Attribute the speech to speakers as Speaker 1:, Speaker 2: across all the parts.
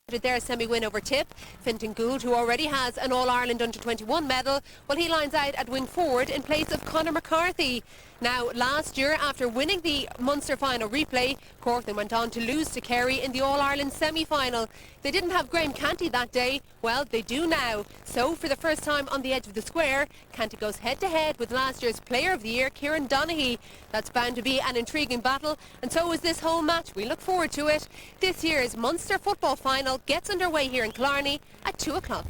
Speaker 1: Their semi-win over Tip. Fintan Gould, who already has an All-Ireland under-21 medal, well, he lines out at wing forward in place of Conor McCarthy. Now, last year, after winning the Munster final replay, Cork then went on to lose to Kerry in the All-Ireland semi-final. They didn't have Graham Canty that day. Well, they do now. So, for the first time on the edge of the square, Canty goes head-to-head with last year's Player of the Year, Kieran Donaghy. That's bound to be an intriguing battle, and so is this whole match. We look forward to it. This year's Munster football final gets underway here in Killarney at 2 o'clock.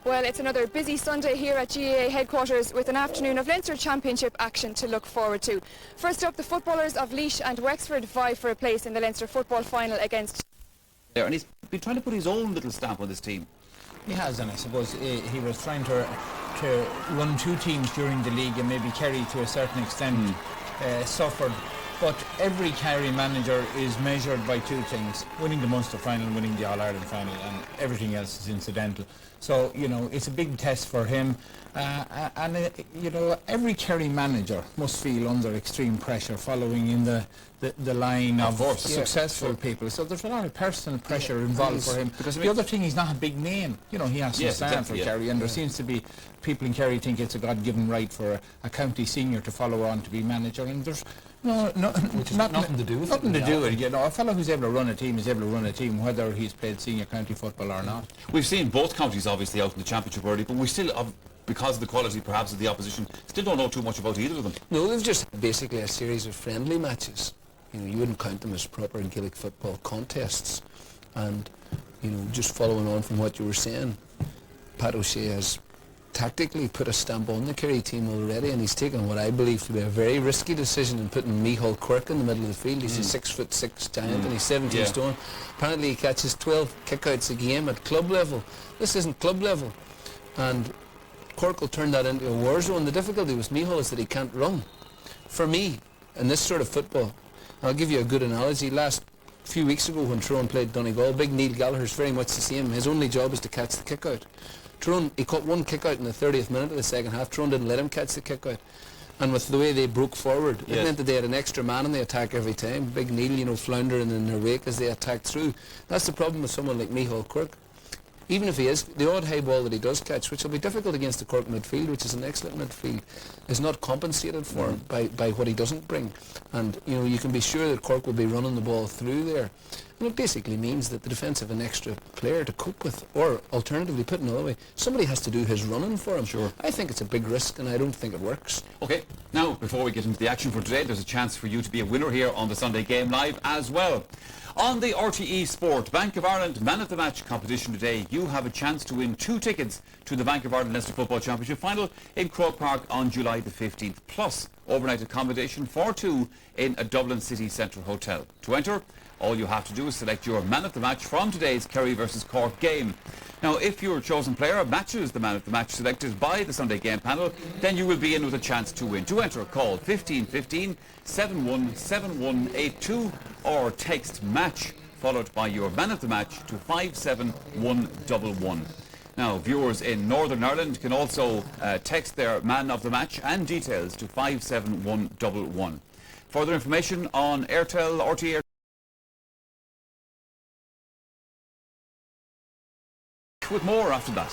Speaker 2: Well, it's another busy Sunday here at GAA headquarters with an afternoon of Leinster Championship action to look forward to. First up, the footballers of Laois and Wexford vie for a place in the Leinster football final against...
Speaker 3: And he's been trying to put his own little stamp on this team.
Speaker 4: He has, and I suppose he was trying to run two teams during the league, and maybe Kerry to a certain extent suffered. But every Kerry manager is measured by two things: winning the Munster final and winning the All-Ireland final, and everything else is incidental. So, you know, it's a big test for him. You know, every Kerry manager must feel under extreme pressure following in the line of successful people. So there's a lot of personal pressure involved for him. Because the other thing, he's not a big name. You know, he has to stand for Kerry, and there seems to be people in Kerry think it's a God-given right for a county senior to follow on to be manager, and there's
Speaker 5: which has nothing to do with
Speaker 4: it. You know, a fellow who's able to run a team is able to run a team whether he's played senior county football or not.
Speaker 3: We've seen both counties obviously out in the championship already, but we still, because of the quality perhaps of the opposition, still don't know too much about either of them.
Speaker 5: No, they've just basically a series of friendly matches. You know, you wouldn't count them as proper Gaelic football contests. And, you know, just following on from what you were saying, Pat O'Shea has tactically put a stamp on the Kerry team already, and he's taken what I believe to be a very risky decision in putting Micheál Quirke in the middle of the field. He's a 6'6" giant and he's 17 stone. Apparently he catches 12 kickouts a game at club level. This isn't club level, and Cork will turn that into a war zone. The difficulty with Micheál is that he can't run. For me, in this sort of football, I'll give you a good analogy. Last few weeks ago when Tyrone played Donegal, big Neil Gallagher's very much the same. His only job is to catch the kick out. Tyrone, he caught one kick out in the 30th minute of the second half. Tyrone didn't let him catch the kick out. And with the way they broke forward, it meant that they had an extra man in the attack every time. Big Neil, you know, floundering in their wake as they attacked through. That's the problem with someone like Micheál Quirke. Even if he is, the odd high ball that he does catch, which will be difficult against the Cork midfield, which is an excellent midfield, is not compensated for by what he doesn't bring. And, you know, you can be sure that Cork will be running the ball through there. And it basically means that the defence have an extra player to cope with, or alternatively, put another way, somebody has to do his running for him.
Speaker 3: Sure.
Speaker 5: I think it's a big risk, and I don't think it works.
Speaker 3: Okay, now, before we get into the action for today, there's a chance for you to be a winner here on the Sunday Game Live as well. On the RTE Sport Bank of Ireland Man of the Match competition today, you have a chance to win 2 tickets to the Bank of Ireland Leinster Football Championship final in Croke Park on July the 15th, plus overnight accommodation for 2 in a Dublin City Centre hotel. To enter, all you have to do is select your Man of the Match from today's Kerry versus Cork game. Now, if your chosen player matches the Man of the Match selected by the Sunday Game panel, then you will be in with a chance to win. To enter, call 1515 717182 or text MATCH followed by your Man of the Match to 57111. Now, viewers in Northern Ireland can also text their Man of the Match and details to 57111. Further information on Airtel, RTE with more after that.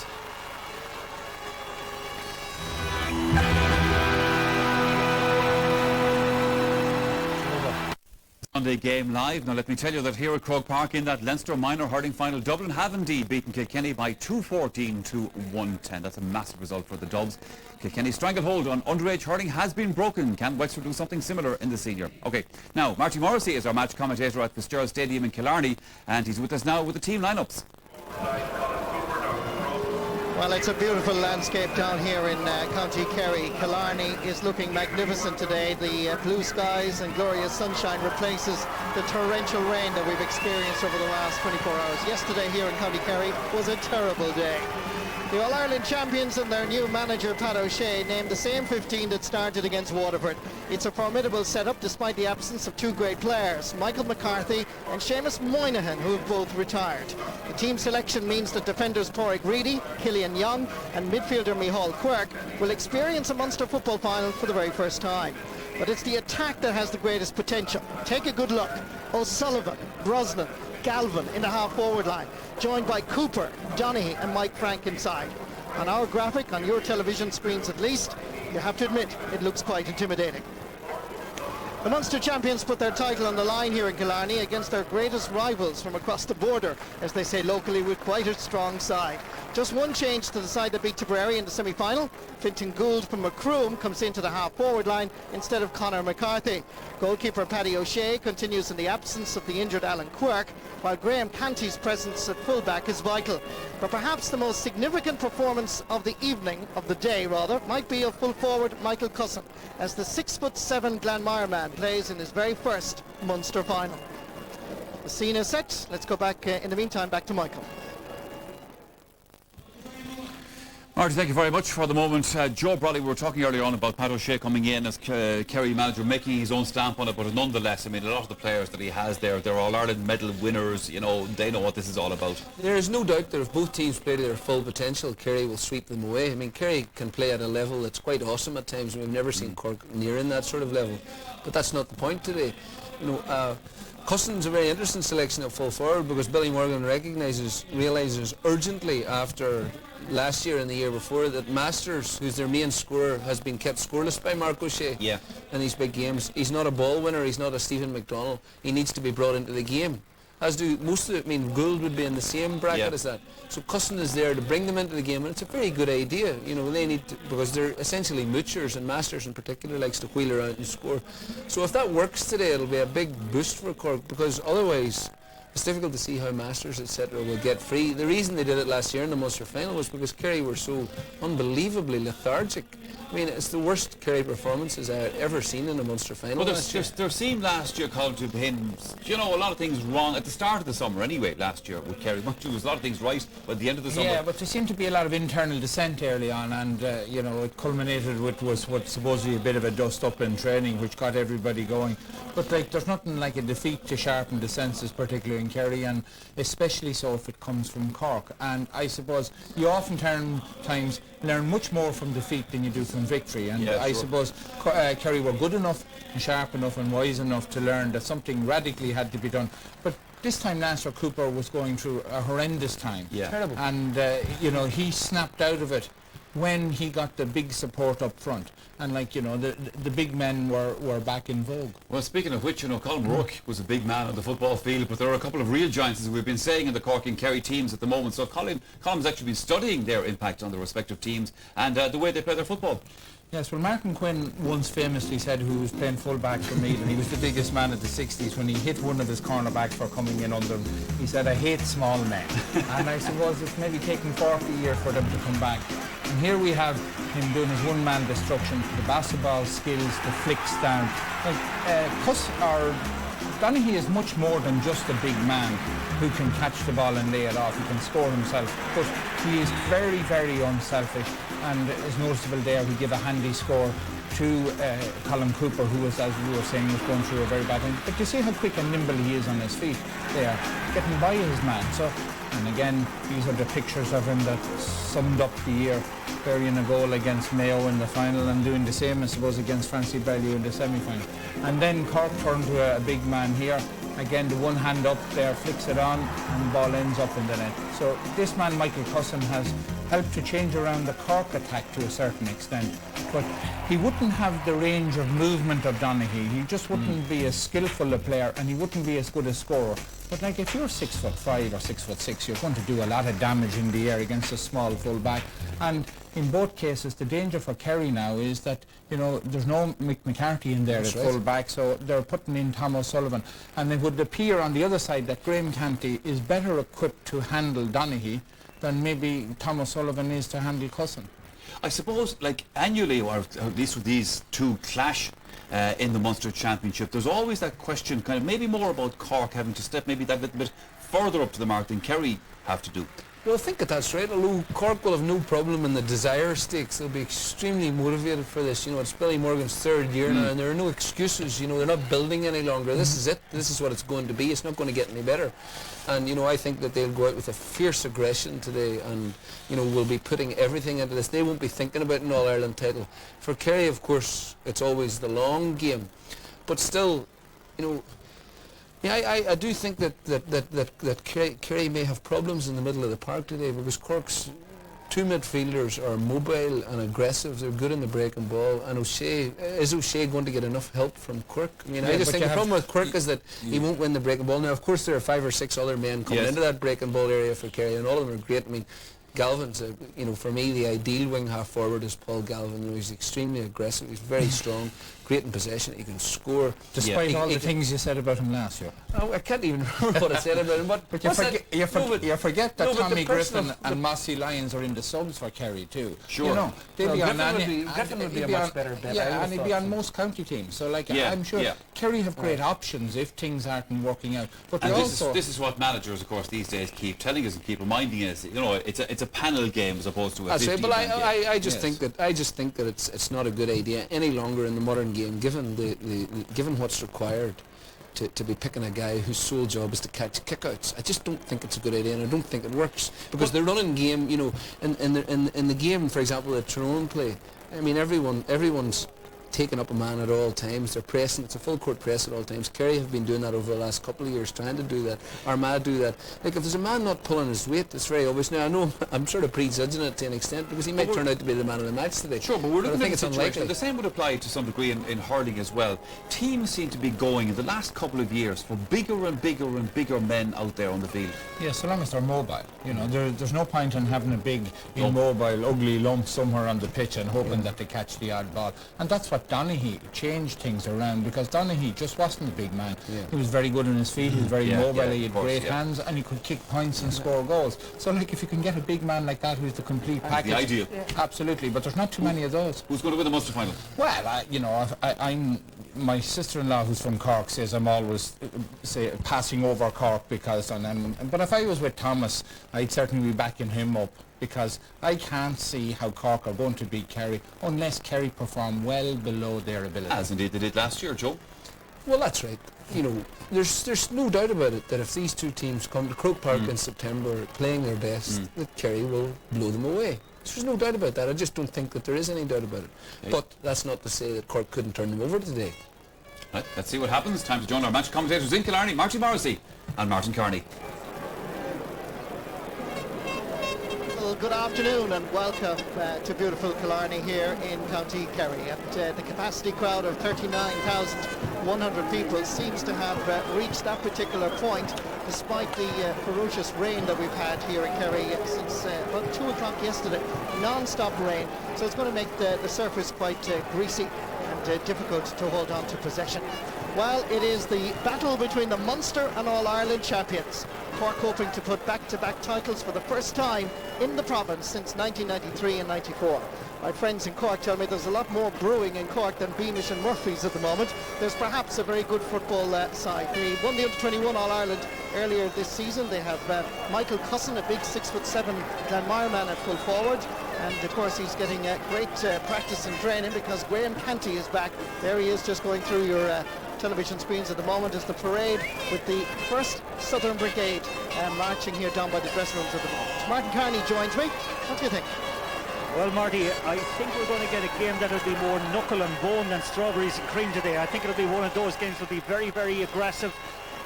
Speaker 3: Sunday Game Live. Now let me tell you that here at Croke Park in that Leinster minor hurling final, Dublin have indeed beaten Kilkenny by 214 to 110. That's a massive result for the Dubs. Kilkenny's stranglehold on underage hurling has been broken. Can Wexford do something similar in the senior? Okay, now Marty Morrissey is our match commentator at Fitzgerald Stadium in Killarney, and he's with us now with the team lineups.
Speaker 6: Well, it's a beautiful landscape down here in County Kerry. Killarney is looking magnificent today. The blue skies and glorious sunshine replaces the torrential rain that we've experienced over the last 24 hours. Yesterday here in County Kerry was a terrible day. The All-Ireland champions and their new manager, Pat O'Shea, named the same 15 that started against Waterford. It's a formidable setup despite the absence of 2 great players, Michael McCarthy and Seamus Moynihan, who have both retired. The team selection means that defenders Pádraig Reedy, Killian Young and midfielder Micheál Quirke will experience a Munster football final for the very first time. But it's the attack that has the greatest potential. Take a good look. O'Sullivan, Brosnan, Galvin in the half-forward line, joined by Cooper, Donaghy and Mike Frank inside. On our graphic, on your television screens at least, you have to admit it looks quite intimidating. The Munster champions put their title on the line here in Killarney against their greatest rivals from across the border, as they say locally, with quite a strong side. Just one change to the side that beat Tipperary in the semi-final. Fintan Gould from Macroom comes into the half-forward line instead of Conor McCarthy. Goalkeeper Paddy O'Shea continues in the absence of the injured Alan Quirk, while Graham Canty's presence at full-back is vital. But perhaps the most significant performance of the evening, of the day rather, might be of full-forward Michael Cusson, as the 6'7" Glanmire man plays in his very first Munster final. The scene is set. Let's go back, in the meantime, back to Michael.
Speaker 3: Marty, thank you very much for the moment. Joe Bradley, we were talking earlier on about Pat O'Shea coming in as Kerry manager, making his own stamp on it, but nonetheless, I mean, a lot of the players that he has there, they're All-Ireland medal winners, you know, they know what this is all about.
Speaker 5: There is no doubt that if both teams play to their full potential, Kerry will sweep them away. I mean, Kerry can play at a level that's quite awesome at times, and we've never seen Cork nearing that sort of level. But that's not the point today. You know, Cusson's a very interesting selection at full forward, because Billy Morgan realises urgently after last year and the year before that Masters, who's their main scorer, has been kept scoreless by Mark O'Shea in these big games. He's not a ball winner, he's not a Stephen McDonnell. He needs to be brought into the game, as do most of it. I mean, Gould would be in the same bracket as that. So Cusson is there to bring them into the game, and it's a very good idea. You know, they need to, because they're essentially moochers, and Masters in particular likes to wheel around and score. So if that works today, it'll be a big boost for Cork, because otherwise it's difficult to see how Masters, etc., will get free. The reason they did it last year in the Munster final was because Kerry were so unbelievably lethargic. I mean, it's the worst Kerry performances I've ever seen in a Munster final.
Speaker 3: Well, there seemed last year, Colin, to have been, you know, a lot of things wrong at the start of the summer anyway, last year with Kerry. There was a lot of things right by the end of the summer.
Speaker 4: Yeah, but there seemed to be a lot of internal dissent early on, and, you know, it culminated with what supposedly a bit of a dust-up in training, which got everybody going. But, like, there's nothing like a defeat to sharpen the senses, particularly in Kerry, and especially so if it comes from Cork. And I suppose you oftentimes learn much more from defeat than you do from victory, and I suppose Kerry were good enough and sharp enough and wise enough to learn that something radically had to be done. But this time Leinster Cooper was going through a horrendous time,
Speaker 5: terrible,
Speaker 4: and you know, he snapped out of it when he got the big support up front, and, like, you know, the big men were back in vogue.
Speaker 3: Well, speaking of which, you know, Colin Rourke was a big man on the football field, but there are a couple of real giants, as we've been saying, in the Cork and Kerry teams at the moment. So Colin's actually been studying their impact on the respective teams and the way they play their football.
Speaker 4: Yes, well, Martin Quinn once famously said, who was playing full-back for Meath, and he was the biggest man of the 60s, when he hit one of his cornerbacks for coming in under him, he said, "I hate small men." And I suppose it's maybe taken 40 years for them to come back. And here we have him doing his one-man destruction, the basketball skills, the flicks down. Donaghy is much more than just a big man who can catch the ball and lay it off. He can score himself, but he is very, very unselfish, and is noticeable there. We give a handy score to Colin Cooper, who was, as we were saying, was going through a very bad time. But you see how quick and nimble he is on his feet there, getting by his man. So, and again, these are the pictures of him that summed up the year, burying a goal against Mayo in the final and doing the same, I suppose, against Francie Bellew in the semi-final. And then Cork turned to a big man here. Again, the one hand up there, flicks it on, and the ball ends up in the net. So this man, Michael Cusson, has helped to change around the Cork attack to a certain extent. But he wouldn't have the range of movement of Donaghy. He just wouldn't be as skillful a player, and he wouldn't be as good a scorer. But, like, if you're 6'5" or 6'6", you're going to do a lot of damage in the air against a small full-back. And in both cases, the danger for Kerry now is that, you know, there's no Mick McCarthy in there at full-back, so they're putting in Tom O'Sullivan. And it would appear on the other side that Graham Canty is better equipped to handle Donaghy than maybe Tom O'Sullivan is to handle Cusson.
Speaker 3: I suppose, like, annually, or at least with these two clash in the Munster Championship, there's always that question, kind of maybe more about Cork having to step maybe that little bit further up to the mark than Kerry have to do.
Speaker 5: Well, I think that's right. Although Cork will have no problem in the desire stakes, they'll be extremely motivated for this. You know, it's Billy Morgan's third year now, and there are no excuses. You know, they're not building any longer. This is it. This is what it's going to be. It's not going to get any better. And, you know, I think that they'll go out with a fierce aggression today, and, you know, will be putting everything into this. They won't be thinking about an All-Ireland title. For Kerry, of course, it's always the long game. But still, you know, Yeah, I do think that Kerry may have problems in the middle of the park today, because Cork's two midfielders are mobile and aggressive. They're good in the breaking ball. And is O'Shea going to get enough help from Cork? I mean, I just think the problem with Cork is that he won't win the breaking ball. Now, of course, there are 5 or 6 other men coming into that breaking ball area for Kerry, and all of them are great. I mean, Galvin's, for me, the ideal wing half forward is Paul Galvin. He's extremely aggressive. He's very strong, great in possession. He can score.
Speaker 4: Despite all the things you said about him last year.
Speaker 5: Oh, I can't even remember what I said about him. But
Speaker 4: you forget that Tommy Griffin and Mossy Lyons are in the subs for Kerry too.
Speaker 3: Sure.
Speaker 4: You know, they'll be on
Speaker 5: Griffin would be a much better bet.
Speaker 4: Yeah, and he'd be on most county teams. So, I'm sure Kerry have great options if things aren't working out. But
Speaker 3: and this is what managers, of course, these days keep telling us and keep reminding us. It's a panel game as opposed to a 15-man game.
Speaker 5: I just think that it's not a good idea any longer in the modern game, given given what's required to be picking a guy whose sole job is to catch kickouts. I just don't think it's a good idea, and I don't think it works, because the running game, in the game, for example, that Tyrone play, I mean, everyone's taking up a man at all times. They're pressing. It's a full court press at all times. Kerry have been doing that over the last couple of years, trying to do that. Armagh do that. Like, if there's a man not pulling his weight, it's very obvious. Now, I know I'm sort of prejudging it to an extent, because he might turn out to be the man of the match today.
Speaker 3: Sure, but we're looking at
Speaker 5: it's unlikely.
Speaker 3: The same would apply to some degree in hurling as well. Teams seem to be going in the last couple of years for bigger and bigger and bigger men out there on the field.
Speaker 4: Yeah, so long as they're mobile. There's no point in having a big, immobile, ugly lump somewhere on the pitch and hoping that they catch the odd ball. And that's what Donaghy changed things around, because Donaghy just wasn't a big man. He was very good on his feet, he was very mobile, he had great hands, and he could kick points and score goals. So, if you can get a big man like that who's the complete package,
Speaker 3: the ideal.
Speaker 4: Absolutely, but there's not too many of those.
Speaker 3: Who's going to win the Munster final?
Speaker 4: Well, I'm my sister-in-law, who's from Cork, says I'm always passing over Cork because, but if I was with Thomas, I'd certainly be backing him up, because I can't see how Cork are going to beat Kerry unless Kerry perform well below their ability.
Speaker 3: As indeed they did last year, Joe.
Speaker 5: Well, that's right. There's no doubt about it that if these two teams come to Croke Park in September playing their best, that Kerry will blow them away. There's no doubt about that. I just don't think that there is any doubt about it. Okay. But that's not to say that Cork couldn't turn them over today.
Speaker 3: Right, let's see what happens. Time to join our match commentators in Killarney, Martin Morrissey and Martin Kearney.
Speaker 6: Well, good afternoon and welcome to beautiful Killarney here in County Kerry. And the capacity crowd of 39,100 people seems to have reached that particular point, despite the ferocious rain that we've had here in Kerry since about 2 o'clock yesterday. Non-stop rain, so it's going to make the surface quite greasy and difficult to hold on to possession. Well, it is the battle between the Munster and All-Ireland champions. Cork hoping to put back-to-back titles for the first time in the province since 1993 and 94. My friends in Cork tell me there's a lot more brewing in Cork than Beamish and Murphy's at the moment. There's perhaps a very good football side. They won the Under-21 All-Ireland earlier this season. They have Michael Cusson, a big 6'7" Glenmire man at full forward. And of course he's getting great practice and training because Graham Canty is back. There he is, just going through your television screens at the moment, is the parade with the 1st Southern Brigade marching here down by the dressing rooms at the moment. Martin Kearney joins me. What do you think?
Speaker 7: Well, Marty, I think we're going to get a game that'll be more knuckle and bone than strawberries and cream today. I think it'll be one of those games that'll be very, very aggressive.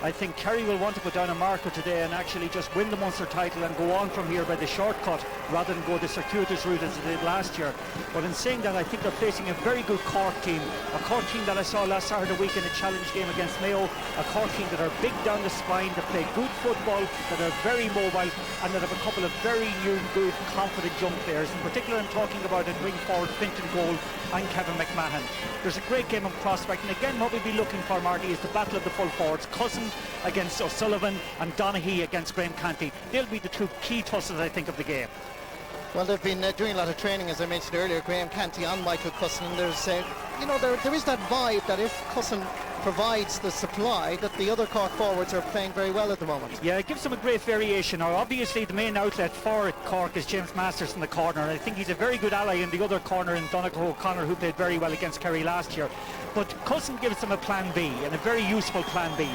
Speaker 7: I think Kerry will want to put down a marker today and actually just win the Munster title and go on from here by the shortcut rather than go the circuitous route as they did last year. But in saying that, I think they're facing a very good Cork team, a Cork team that I saw last Saturday week in a challenge game against Mayo, a Cork team that are big down the spine, that play good football, that are very mobile, and that have a couple of very new, good, confident young players. In particular, I'm talking about at wing forward Fintan Gold and Kevin McMahon. There's a great game of prospect, and again what we'll be looking for, Marty, is the battle of the full forwards. Cousin against O'Sullivan and Donaghy against Graham Canty. They'll be the two key tussles, I think, of the game.
Speaker 6: Well, they've been doing a lot of training, as I mentioned earlier, Graham Canty and Michael Cusson. And there's, there is that vibe that if Cusson provides the supply, that the other Cork forwards are playing very well at the moment.
Speaker 7: Yeah, it gives them a great variation. Now, obviously, the main outlet for Cork is James Masters in the corner, and I think he's a very good ally in the other corner in Donegal O'Connor, who played very well against Kerry last year. But Cusson gives them a plan B, and a very useful plan B.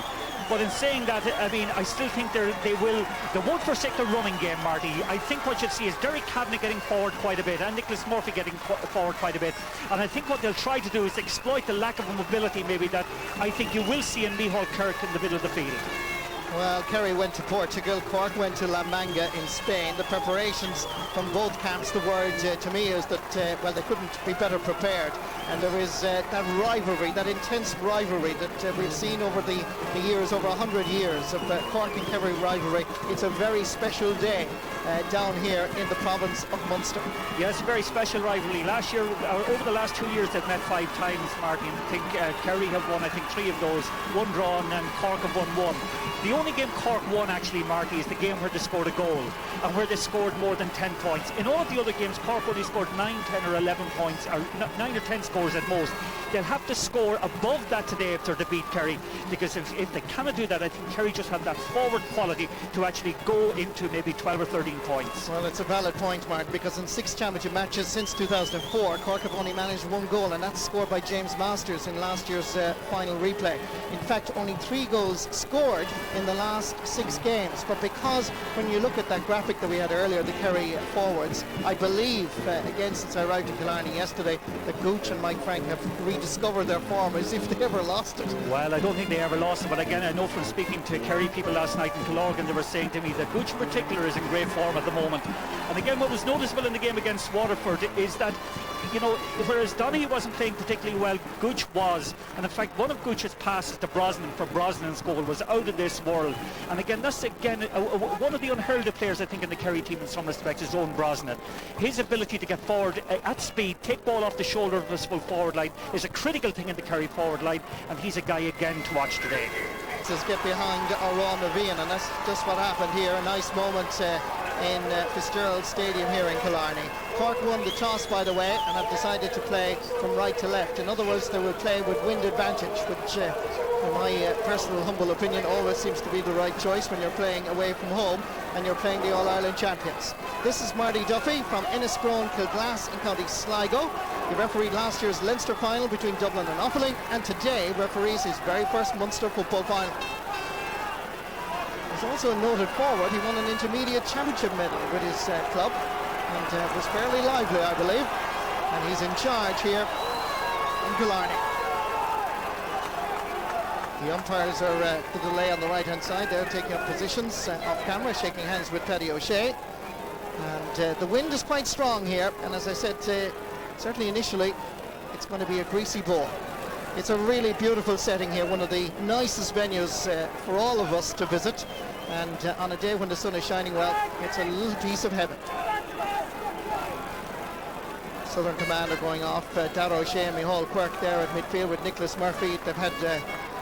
Speaker 7: But in saying that, I mean, I still think they won't forsake the running game, Marty. I think what you'll see is Derek Kavanagh getting forward quite a bit and Nicholas Murphy getting forward quite a bit. And I think what they'll try to do is exploit the lack of mobility maybe that I think you will see in Micheál Kirk in the middle of the field.
Speaker 6: Well, Kerry went to Portugal, Cork went to La Manga in Spain. The preparations from both camps, the word to me is that, well, they couldn't be better prepared. And there is that rivalry, that intense rivalry that we've seen over the years, over 100 years of Cork and Kerry rivalry. It's a very special day down here in the province of Munster.
Speaker 7: Yeah, it's a very special rivalry. Last year, over the last 2 years, they've met 5 times, Martin. I think Kerry have won, I think, 3 of those. 1 drawn and Cork have won 1. The only game Cork won, actually, Marty, is the game where they scored a goal and where they scored more than 10 points. In all of the other games, Cork only scored 9, 10 or 11 points, or 9 or 10 scores at most. They'll have to score above that today if they're to beat Kerry, because if they cannot do that, I think Kerry just have that forward quality to actually go into maybe 12 or 13 points.
Speaker 6: Well, it's a valid point, Mark, because in 6 championship matches since 2004, Cork have only managed 1 goal, and that's scored by James Masters in last year's final replay. In fact, only 3 goals scored in the last 6 games. But because when you look at that graphic that we had earlier, the Kerry forwards, I believe, again, since I arrived in Killarney yesterday, that Gooch and Mike Frank have rediscovered their form as if they ever lost it.
Speaker 7: Well, I don't think they ever lost it, but again, I know from speaking to Kerry people last night in Killarney, they were saying to me that Gooch in particular is in great form at the moment. And again, what was noticeable in the game against Waterford is that, you know, whereas Donaghy wasn't playing particularly well, Gooch was. And in fact, one of Gooch's passes to Brosnan for Brosnan's goal was out of this world. And again, that's again one of the unheard of players, I think, in the Kerry team in some respects is Owen Brosnan. His ability to get forward at speed, take ball off the shoulder of his full forward line is a critical thing in the Kerry forward line, and he's a guy again to watch today.
Speaker 6: Says get behind Aron Mavian, and that's just what happened here. A nice moment in Fitzgerald Stadium here in Killarney. Cork won the toss, by the way, and have decided to play from right to left. In other words, they will play with wind advantage, which in my personal humble opinion always seems to be the right choice when you're playing away from home and you're playing the All-Ireland champions. This is Marty Duffy from Enniscrone, Kilglass in County Sligo. He refereed last year's Leinster final between Dublin and Offaly, and today referees his very first Munster football final. He's also a noted forward. He won an intermediate championship medal with his club and was fairly lively, I believe. And he's in charge here in Killarney. The umpires are the delay on the right-hand side. They're taking up positions off camera, shaking hands with Paddy O'Shea. And the wind is quite strong here, and as I said, certainly initially, it's going to be a greasy ball. It's a really beautiful setting here, one of the nicest venues for all of us to visit, and on a day when the sun is shining, well, it's a little piece of heaven. Southern Command are going off. Darragh O'Shea and Micheál Quirk there at midfield with Nicholas Murphy. They've had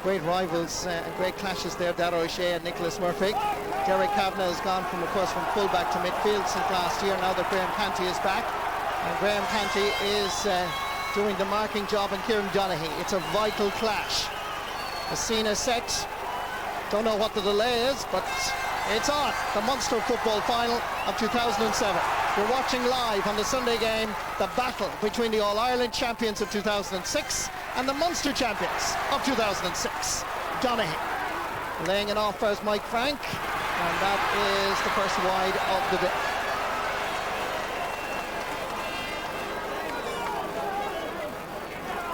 Speaker 6: great rivals and great clashes there, Darragh O'Shea and Nicholas Murphy. Derek Kavanagh has gone from, of course, from full-back to midfield since last year, now that Graham Canty is back. And Graham Canty is doing the marking job on Kieran Donaghy. It's a vital clash. The scene is set. Don't know what the delay is, but it's on. The Munster football final of 2007. You're watching live on the Sunday game the battle between the All-Ireland champions of 2006 and the Munster champions of 2006. Donaghy laying it off as Mike Frank, and that is the first wide of the day.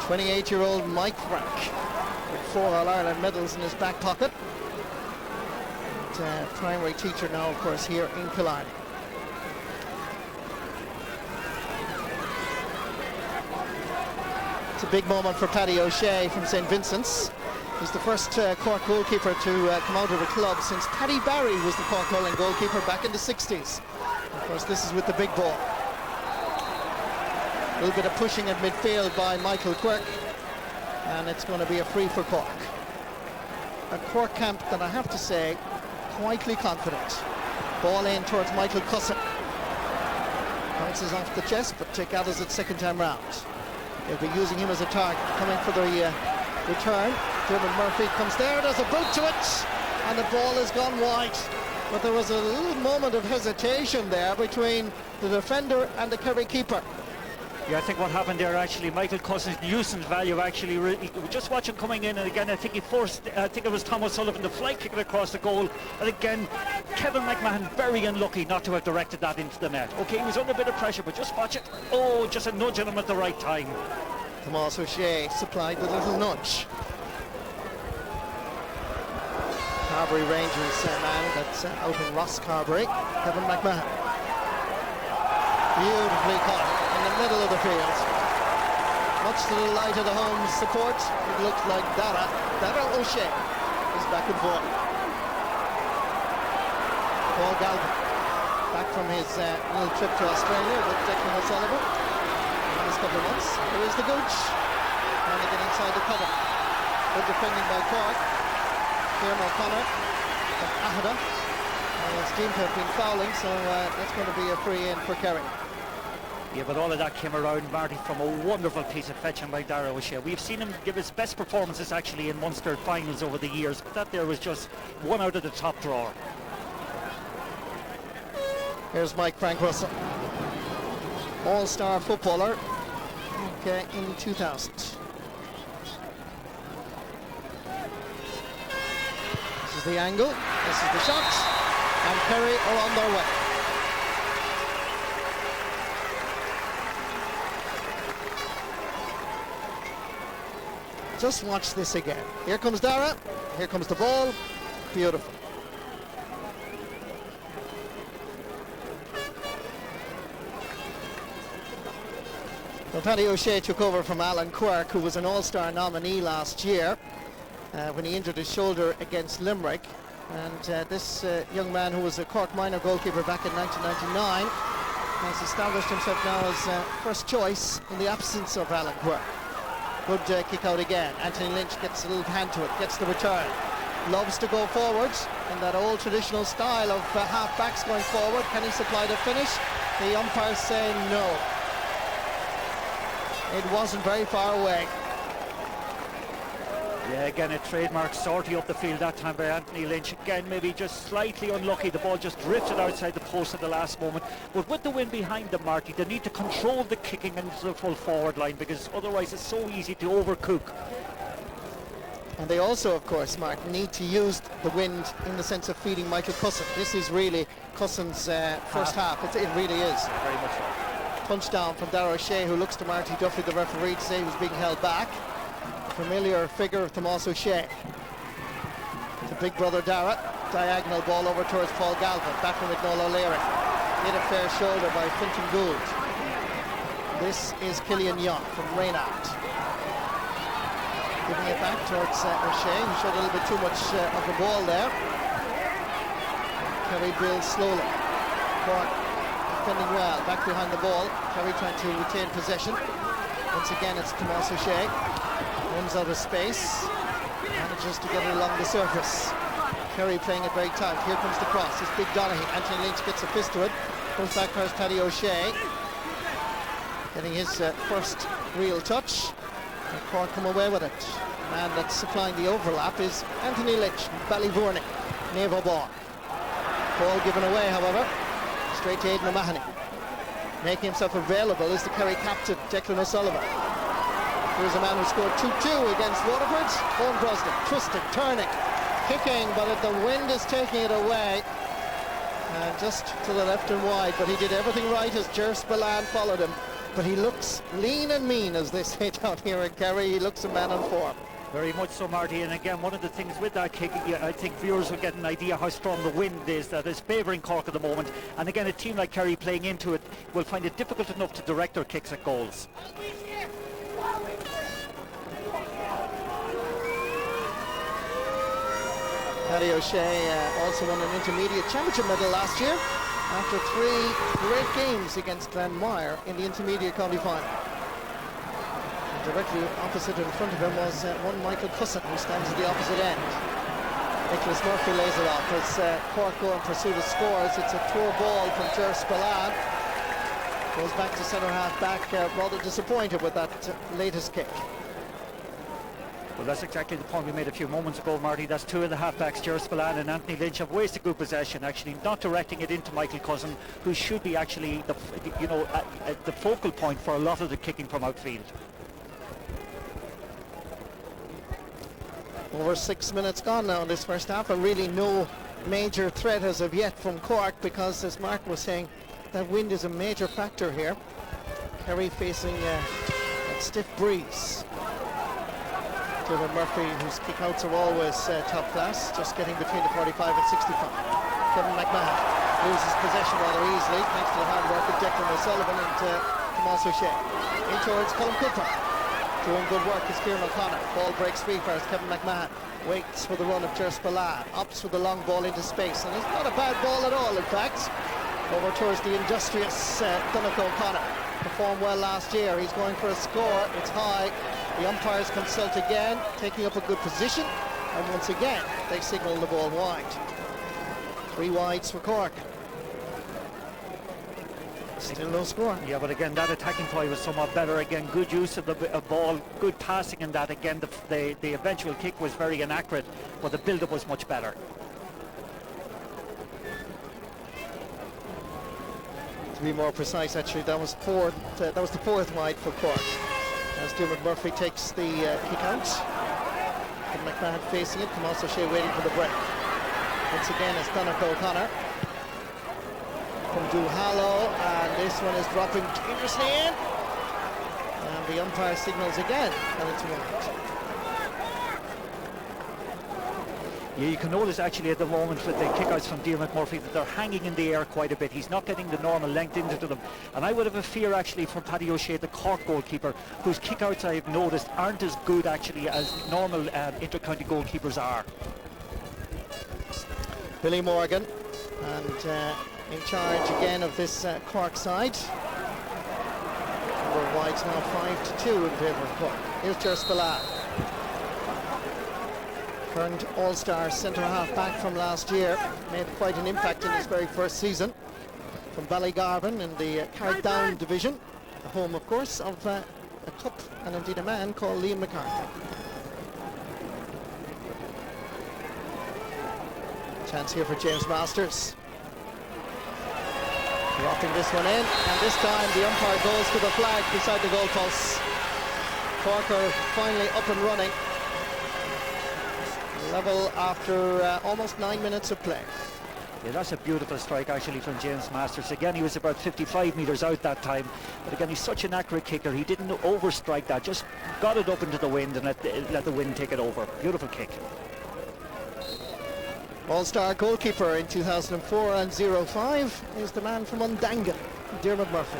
Speaker 6: '28-year-old Mike Frank with 4 All-Ireland medals in his back pocket. Primary teacher now, of course, here in Killarney. It's a big moment for Paddy O'Shea from St. Vincent's. He's the first Cork goalkeeper to come out of the club since Paddy Barry was the Cork hurling goalkeeper back in the 60s. Of course, this is with the big ball. A little bit of pushing at midfield by Micheál Quirk, and it's going to be a free for Cork. A Cork camp that I have to say, quietly confident. Ball in towards Michael Cusson. Bounces off the chest, but gathers it second time round. They'll be using him as a target. Coming for the return. Dermot Murphy comes there, there's a boot to it, and the ball has gone wide. But there was a little moment of hesitation there between the defender and the Kerry keeper.
Speaker 7: Yeah, I think what happened there actually, Michael Cousins' nuisance value actually, just watch him coming in, and again I think he forced, I think it was Tom O'Sullivan to fly kick it across the goal, and again Kevin McMahon very unlucky not to have directed that into the net. Okay, he was under a bit of pressure, but just watch it. Oh, just a nudge on him at the right time.
Speaker 6: Tomas O'Shea supplied the little nudge. Carberry Rangers man that's out in Ross Carberry, Kevin McMahon. Beautifully caught in the middle of the field. Much to the delight of the home support, it looks like Dara O'Shea is back and forth. Paul Galvin, back from his little trip to Australia with Declan O'Sullivan in this couple of months. There is the Gooch, trying to get inside the cover. Good defending by Cork. Kieran O'Connor from Ahada. It's deemed to have been fouling, so that's going to be a free in for Kerry.
Speaker 7: Yeah, but all of that came around, Marty, from a wonderful piece of fetching by Dara O'Shea. We've seen him give his best performances actually in Munster finals over the years, but that there was just one out of the top drawer.
Speaker 6: Here's Mike Frank Russell, all-star footballer, okay, in 2000. This is the angle, this is the shot, and Kerry are on their way. Just watch this again. Here comes Dara, here comes the ball, beautiful. Well, Paddy O'Shea took over from Alan Quirk, who was an all-star nominee last year when he injured his shoulder against Limerick. And this young man, who was a Cork minor goalkeeper back in 1999, has established himself now as first choice in the absence of Alan Quirk. Good kick out again. Anthony Lynch gets a little hand to it, gets the return. Loves to go forwards in that old traditional style of half-backs going forward. Can he supply the finish? The umpires say no. It wasn't very far away.
Speaker 7: Yeah, again a trademark sortie up the field that time by Anthony Lynch. Again, maybe just slightly unlucky. The ball just drifted outside the post at the last moment. But with the wind behind them, Marty, they need to control the kicking into the full forward line, because otherwise it's so easy to overcook.
Speaker 6: And they also, of course, Mark, need to use the wind in the sense of feeding Michael Cussin. This is really Cussin's first half. It really is.
Speaker 7: Very much so.
Speaker 6: Punch down from Dara O'Shea, who looks to Marty Duffy, the referee, to say he was being held back. Familiar figure of Tomas O'Shea. To big brother Dara. Diagonal ball over towards Paul Galvin. Back from Noel O'Leary. Hit a fair shoulder by Fintan Gould. This is Killian Young from Reynard. Giving it back towards O'Shea, who showed a little bit too much of the ball there. Kerry builds slowly. Cork defending well, back behind the ball. Kerry trying to retain possession. Once again, it's Tomas O'Shea. Runs out of space. Manages to get it along the surface. Kerry playing it very tight. Here comes the cross. It's Big Donaghy. Anthony Lynch gets a fist to it. Comes back past Paddy O'Shea. Getting his first real touch. And Cork come away with it. The man that's supplying the overlap is Anthony Lynch, Ballyvourney, Naval Ball. Ball given away, however. Straight to Aidan O'Mahony. Making himself available is the Kerry captain, Declan O'Sullivan. Here's a man who scored 2-2 against Waterford. Owen Brosnan, twisting, turning, kicking, but the wind is taking it away. And just to the left and wide, but he did everything right as Ger Spillane followed him. But he looks lean and mean, as they say down here in Kerry. He looks a man on form.
Speaker 7: Very much so, Marty, and again, one of the things with that kick, I think viewers will get an idea how strong the wind is that is favouring Cork at the moment. And again, a team like Kerry playing into it will find it difficult enough to direct their kicks at goals.
Speaker 6: Paddy O'Shea also won an intermediate championship medal last year after 3 great games against Glenmire in the intermediate county final. Directly opposite in front of him was one Michael Cussin, who stands at the opposite end. Nicholas Murphy lays it off as Cork go in pursuit of scores. It's a poor ball from Ger Spillane. Goes back to centre half back, rather disappointed with that latest kick.
Speaker 7: Well, that's exactly the point we made a few moments ago, Marty. That's two of the half-backs, Ger Spillane and Anthony Lynch, have wasted good possession, actually not directing it into Michael Cousin, who should be actually the focal point for a lot of the kicking from outfield.
Speaker 6: Over 6 minutes gone now in this first half, and really no major threat as of yet from Cork, because as Mark was saying, that wind is a major factor here. Kerry facing a stiff breeze. David Murphy, whose kickouts are always top class, just getting between the 45 and 65. Kevin McMahon loses possession rather easily thanks to the hard work of Declan O'Sullivan and Tomas O'Shea. In towards Colm Cooper. Doing good work is Kieran O'Connor. Ball breaks free first. Kevin McMahon waits for the run of Ger Spillane. Opts for the long ball into space. And it's not a bad ball at all, in fact. Over towards the industrious Donnacha O'Connor. Performed well last year. He's going for a score. It's high. The umpires consult again, taking up a good position. And once again, they signal the ball wide. 3 wides for Cork. Still no score.
Speaker 7: Yeah, but again, that attacking play was somewhat better. Again, good use of the ball, good passing in that. Again, the eventual kick was very inaccurate, but the build-up was much better.
Speaker 6: To be more precise, actually, that was the fourth wide for Cork. As Dermot Murphy takes the kick out. And McMahon facing it. Tomas O'Shea waiting for the break. Once again, it's Donnacha O'Connor. From Duhallow, and this one is dropping dangerously in. And the umpire signals again, and it's wide.
Speaker 7: Yeah, you can notice actually at the moment with the kickouts from Dermot Murphy that they're hanging in the air quite a bit. He's not getting the normal length into them. And I would have a fear actually for Paddy O'Shea, the Cork goalkeeper, whose kickouts I've noticed aren't as good actually as normal inter-county goalkeepers are.
Speaker 6: Billy Morgan, and in charge again of this Cork side. Number of wides now 5-2 in favour of Cork. Here's Ger Spillane. Current all-star centre-half back from last year. Made quite an impact in his very first season. From Ballygarvan in the Carrickdown division. The home, of course, of a cup and indeed a man called Liam McCarthy. Chance here for James Masters. Dropping this one in, and this time the umpire goes to the flag beside the goalposts. Cork are finally up and running. Level after almost 9 minutes of play.
Speaker 7: Yeah, that's a beautiful strike actually from James Masters. Again, he was about 55 metres out that time, but again, he's such an accurate kicker. He didn't overstrike that, just got it up into the wind and let the wind take it over. Beautiful kick.
Speaker 6: All-star goalkeeper in 2004 and 05 is the man from Undangan, Dermot Murphy.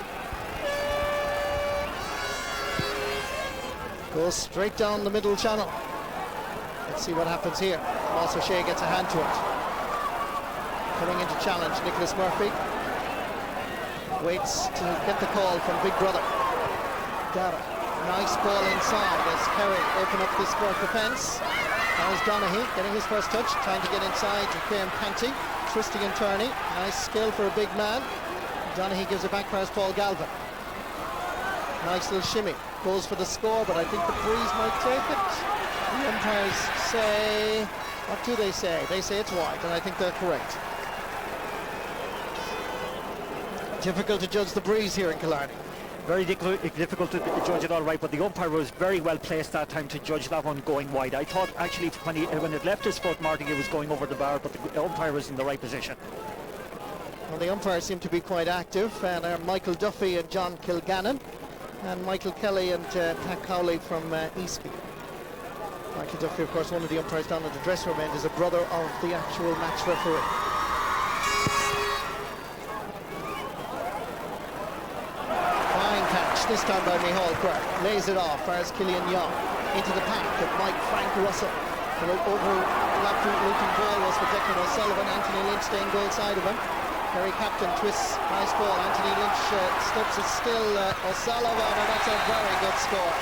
Speaker 6: Goes straight down the middle channel. Let's see what happens here. Tomas O'Shea gets a hand to it. Coming into challenge, Nicholas Murphy. Waits to get the call from Big Brother. Dara. Nice ball inside as Kerry open up this Cork defence. There's Donaghy getting his first touch, trying to get inside to Graham Canty. Twisting and turning. Nice skill for a big man. Donaghy gives it back past Paul Galvin. Nice little shimmy. Goes for the score, but I think the breeze might take it. The umpires say, what do they say? They say it's wide, and I think they're correct. Difficult to judge the breeze here in Killarney.
Speaker 7: Very difficult to judge it all right, but the umpire was very well placed that time to judge that one going wide. I thought actually when it left his foot, Martin, it was going over the bar, but the umpire was in the right position.
Speaker 6: Well, the umpires seem to be quite active, and Michael Duffy and John Kilgannon, and Michael Kelly and Pat Cowley from Eastby. Michael Duffy, of course, one of the umpires down at the dressing room end, is a brother of the actual match referee. Fine catch, this time by Micheál Quirk. Lays it off, fires Killian Young into the path of Mike Frank Russell. The overlapping ball was for Declan O'Sullivan. Anthony Lynch staying goal side of him. Kerry captain twists, nice ball. Anthony Lynch slips it still. O'Sullivan, and that's a very good score.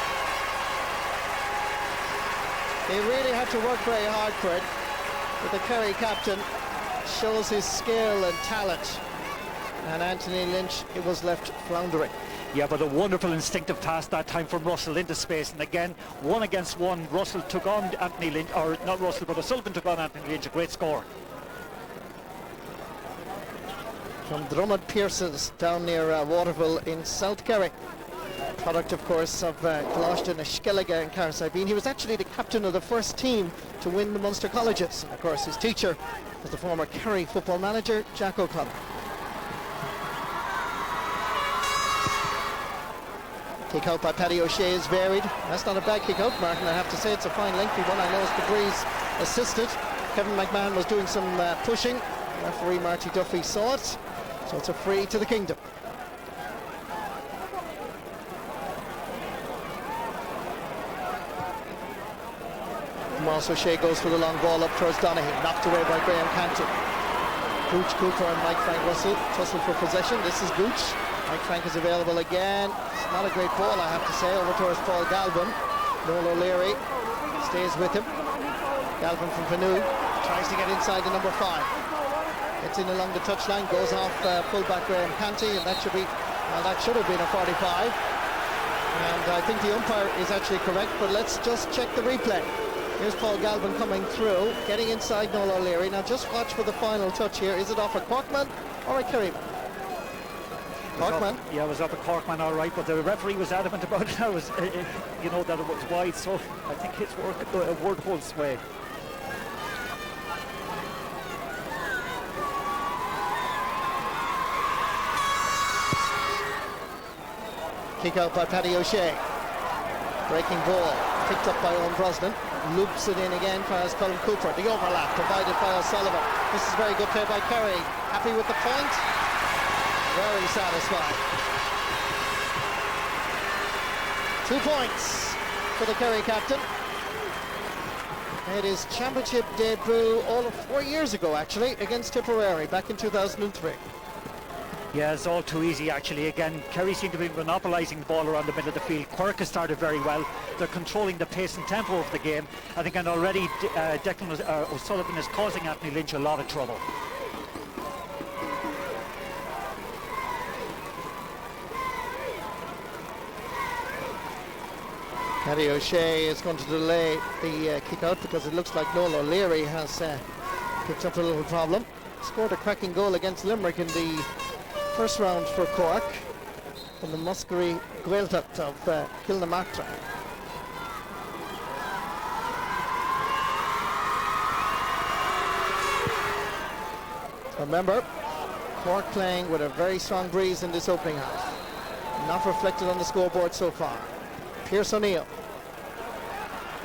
Speaker 6: They really had to work very hard for it, but the Kerry captain shows his skill and talent, and Anthony Lynch, it was left floundering.
Speaker 7: Yeah, but a wonderful instinctive pass that time from Russell into space, and again, 1 against 1, Russell took on Anthony Lynch, or not Russell, but O'Sullivan took on Anthony Lynch, a great score.
Speaker 6: From Drummond Pierce's down near Waterville in South Kerry. Product, of course, of Coloston, Skellige and Carsibeen. He was actually the captain of the first team to win the Munster colleges. And of course, his teacher was the former Kerry football manager, Jack O'Connor. Kick out by Paddy O'Shea is varied. That's not a bad kick out, Martin. I have to say it's a fine lengthy one. I noticed the breeze assisted. Kevin McMahon was doing some pushing. Referee Marty Duffy saw it. So it's a free to the Kingdom. Moss O'Shea goes for the long ball up towards Donaghy. Knocked away by Graham Canty. Gooch, Cooper and Mike Frank Russell tussle for possession. This is Gooch. Mike Frank is available again. It's not a great ball, I have to say, over towards Paul Galvin. Noel O'Leary stays with him. Galvin from Panu tries to get inside the number 5. Gets in along the touchline, goes off fullback Graham Canty, and that should be, well, that should have been a 45. And I think the umpire is actually correct, but let's just check the replay. Here's Paul Galvin coming through, getting inside Noel O'Leary. Now just watch for the final touch here. Is it off a Corkman or a Kerryman? Corkman?
Speaker 7: Yeah, it was off a Corkman, all right, but the referee was adamant about it. That was, you know, that it was wide, so I think his word holds sway.
Speaker 6: Kick out by Paddy O'Shea. Breaking ball, picked up by Owen Brosnan. Loops it in again for Colin Cooper. The overlap provided by O'Sullivan. This is very good play by Kerry. Happy with the point? Very satisfied. 2 points for the Kerry captain. It is championship debut all of 4 years ago, actually, against Tipperary back in 2003.
Speaker 7: Yeah, it's all too easy actually. Again, Kerry seem to be monopolising the ball around the middle of the field. Cork has started very well. They're controlling the pace and tempo of the game. I think, and already O'Sullivan is causing Anthony Lynch a lot of trouble.
Speaker 6: Paddy O'Shea is going to delay the kick out because it looks like Noel O'Leary has picked up a little problem. Scored a cracking goal against Limerick in the first round for Cork from the Muskerry Gaeltacht of Kilnamatra. Remember, Cork playing with a very strong breeze in this opening half. Not reflected on the scoreboard so far. Pierce O'Neill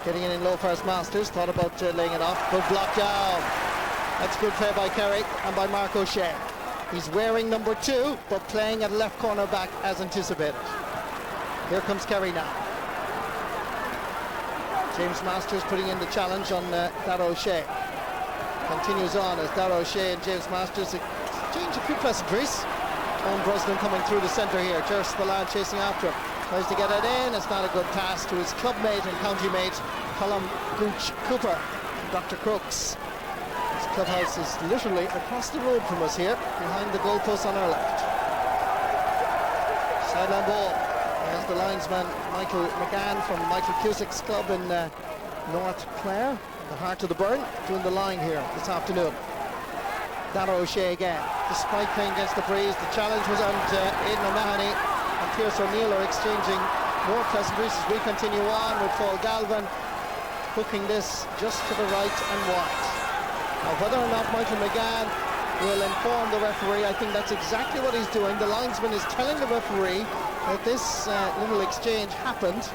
Speaker 6: getting in low for his Masters. Thought about laying it off. Good block down. That's good play by Kerry and by Mark O'Shea. He's wearing number 2, but playing at left corner back as anticipated. Here comes Kerry now. James Masters putting in the challenge on Dara O'Shea. Continues on as Dara O'Shea and James Masters exchange a few pleasantries. Owen Brosnan coming through the centre here. Jerse the lad chasing after him. Tries to get it in. It's not a good pass to his club mate and county mate, Colm Gooch Cooper, Dr. Crooks. His clubhouse is literally across the road from us here, behind the goalpost on our left. Sideline ball. There's the linesman Michael McGann from Michael Cusick's club in North Clare, the heart of the Burn, doing the line here this afternoon. Dara O'Shea again. Despite playing against the breeze, the challenge was on Aidan O'Mahony and Pierce O'Neill are exchanging more pleasantries as we continue on with Paul Galvin hooking this just to the right and wide. Now whether or not Michael McGann will inform the referee, I think that's exactly what he's doing. The linesman is telling the referee that this little exchange happened